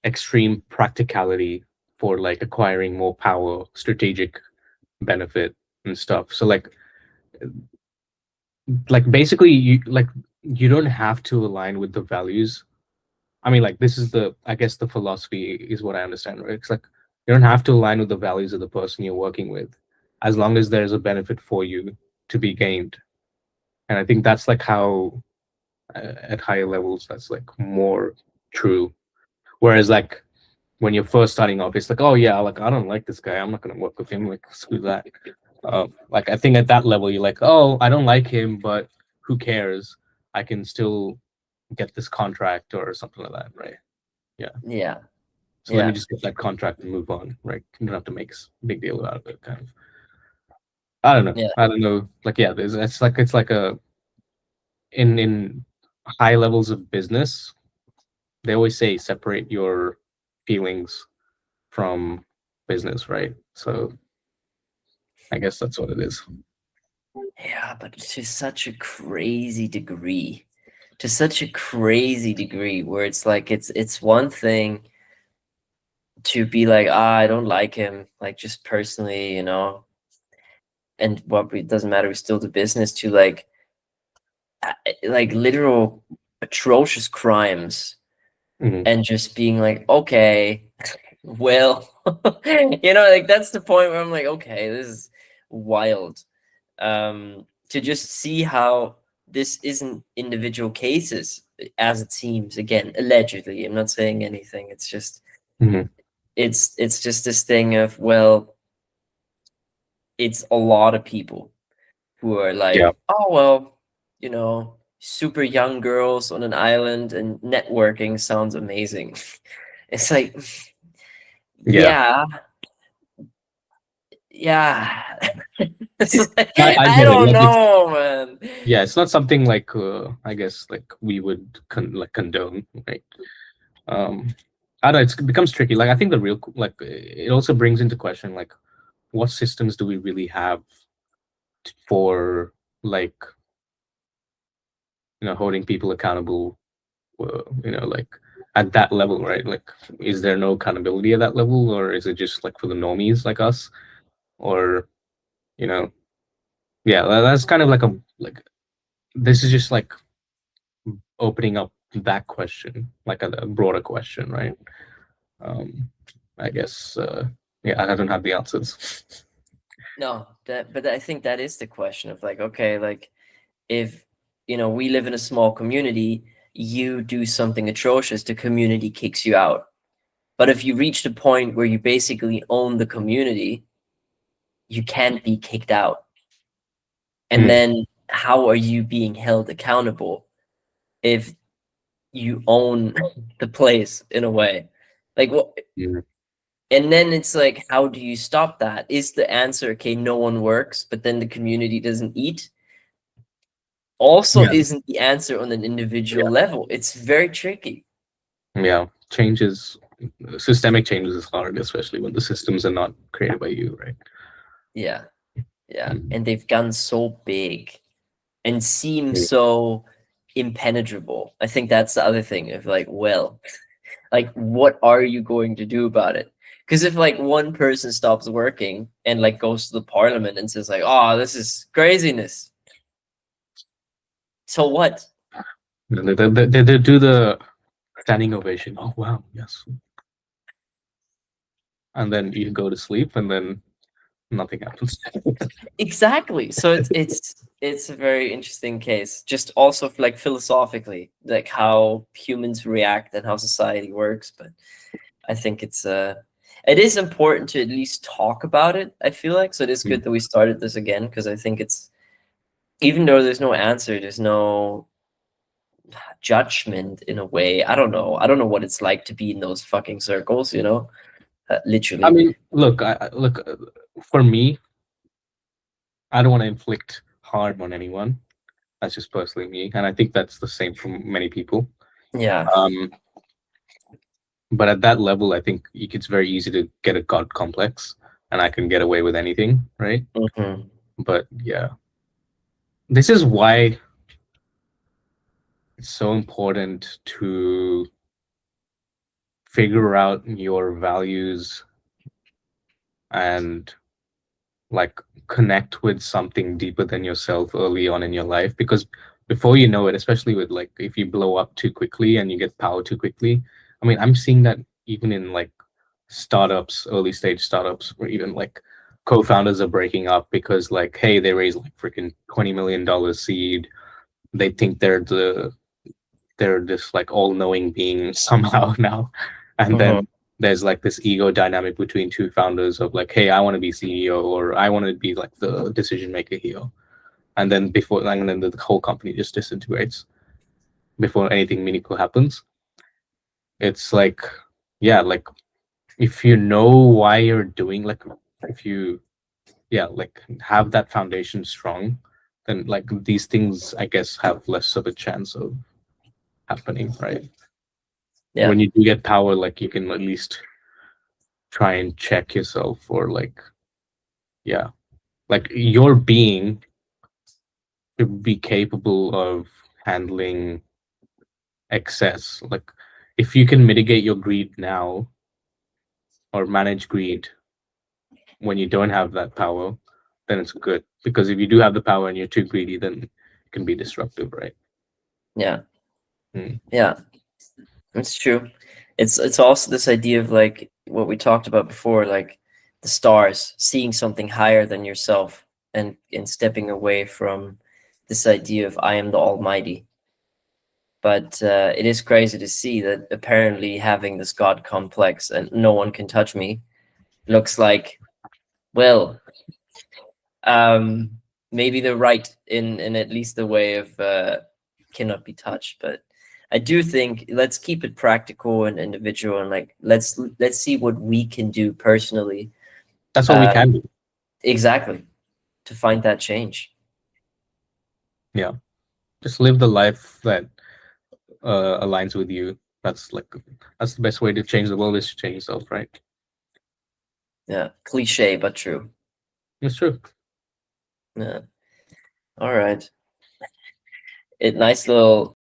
extreme practicality for like acquiring more power, strategic benefit and stuff. So like basically you don't have to align with the values. I mean, like this is the I guess the philosophy is what I understand, right? It's like you don't have to align with the values of the person you're working with, as long as there's a benefit for you to be gained. And I think that's like how at higher levels that's like more true. Whereas like when you're first starting off, it's like, oh yeah, like I don't like this guy, I'm not gonna work with him. Like screw that. Like I think at that level, you're like, oh, I don't like him, but who cares? I can still get this contract or something like that, right? Yeah. Yeah, So let me yeah, just get that contract and move on, right? You don't have to make big deal out of it, kind of. I don't know. yeah, I don't know. Like, yeah, it's like a in high levels of business, they always say separate your feelings from business, right? So I guess that's what it is. yeah, but to such a crazy degree, to such a crazy degree, where it's like it's one thing to be like, ah, I don't like him, like just personally, and what it doesn't matter, we still do business. To like literal atrocious crimes, Mhm. and just being like, okay, well, like that's the point where I'm like, okay, this is wild. To just see how this isn't individual cases, as it seems. Again, allegedly, I'm not saying anything. It's just Mhm. it's just this thing of, well, it's a lot of people who are Yeah. like, oh well, super young girls on an island and networking sounds amazing. It's like, Yeah. yeah, yeah. It's like, I I get it. don't Like it's know, man. yeah, it's not something like I guess like we would condone, right? Um I don't know, it becomes tricky. Like I think the real like it also brings into question like what systems do we really have for like holding people accountable like at that level, right? Like is there no accountability at that level, or is it just like for the normies like us, or you know yeah, that's kind of like a like this is just like opening up that question, like a broader question, right? um I guess yeah, I don't have the answers. No, but I think that is the question of like, okay, like if we live in a small community, you do something atrocious, the community kicks you out. But if you reach the point where you basically own the community, you can't be kicked out. And Mm, then how are you being held accountable if you own the place in a way? Like what? mm, And then it's like, how do you stop that? Is the answer, okay, no one works, but then the community doesn't eat? Also yeah, isn't the answer on an individual yeah, level. It's very tricky. yeah. Changes, systemic changes is hard, especially when the systems are not created by you, right? Yeah, yeah. Mm, And they've gone so big and seem mm, so impenetrable. I think that's the other thing of like, well, like what are you going to do about it? Because if like one person stops working and like goes to the parliament and says like, oh, this is craziness. So what? they do the standing ovation. Oh wow, yes. And then you go to sleep, and then nothing happens. Exactly. So it's a very interesting case. Just also like philosophically, like how humans react and how society works. But I think it is important to at least talk about it, I feel like. So it is good Mm. that we started this again, because I think it's, even though there's no answer, there's no judgment in a way. I don't know what it's like to be in those fucking circles, I literally. mean, look, look. For me, I don't want to inflict harm on anyone. That's just personally me, and I think that's the same for many people. Yeah. Um, but at that level, I think it's very easy to get a god complex, and I can get away with anything, right? Hmm. But yeah, this is why it's so important to figure out your values and like connect with something deeper than yourself early on in your life, because before you know it, especially with like if you blow up too quickly and you get power too quickly. I mean, I'm seeing that even in like startups, early stage startups, where even like co-founders are breaking up because like, hey, they raised like freaking $20 million seed. They think they're this like all-knowing being somehow now, and Hmm. then there's like this ego dynamic between two founders of like, hey, I want to be CEO, or I want to be like the decision maker here, and then the whole company just disintegrates before anything meaningful happens. It's like, yeah, like if you know why you're doing, like if you, yeah, like have that foundation strong, then like these things, I guess, have less of a chance of happening, right? Yeah, When you do get power, like you can at least try and check yourself for like, yeah, like your being to be capable of handling excess. Like if you can mitigate your greed now or manage greed when you don't have that power, then it's good. Because if you do have the power and you're too greedy, then it can be disruptive, right? yeah, Mm. yeah. It's true. It's also this idea of like what we talked about before, like the stars, seeing something higher than yourself and stepping away from this idea of I am the Almighty. But it is crazy to see that apparently having this God complex and no one can touch me looks like, well, um, maybe they're right in at least the way of cannot be touched. But I do think let's keep it practical and individual, and like let's see what we can do personally. That's what we Uh, can do. exactly, to find that change. Yeah. Just live the life that aligns with you. That's like that's the best way to change the world, is to change yourself, right? Yeah, cliche but true. It's true. Yeah. All right. It nice little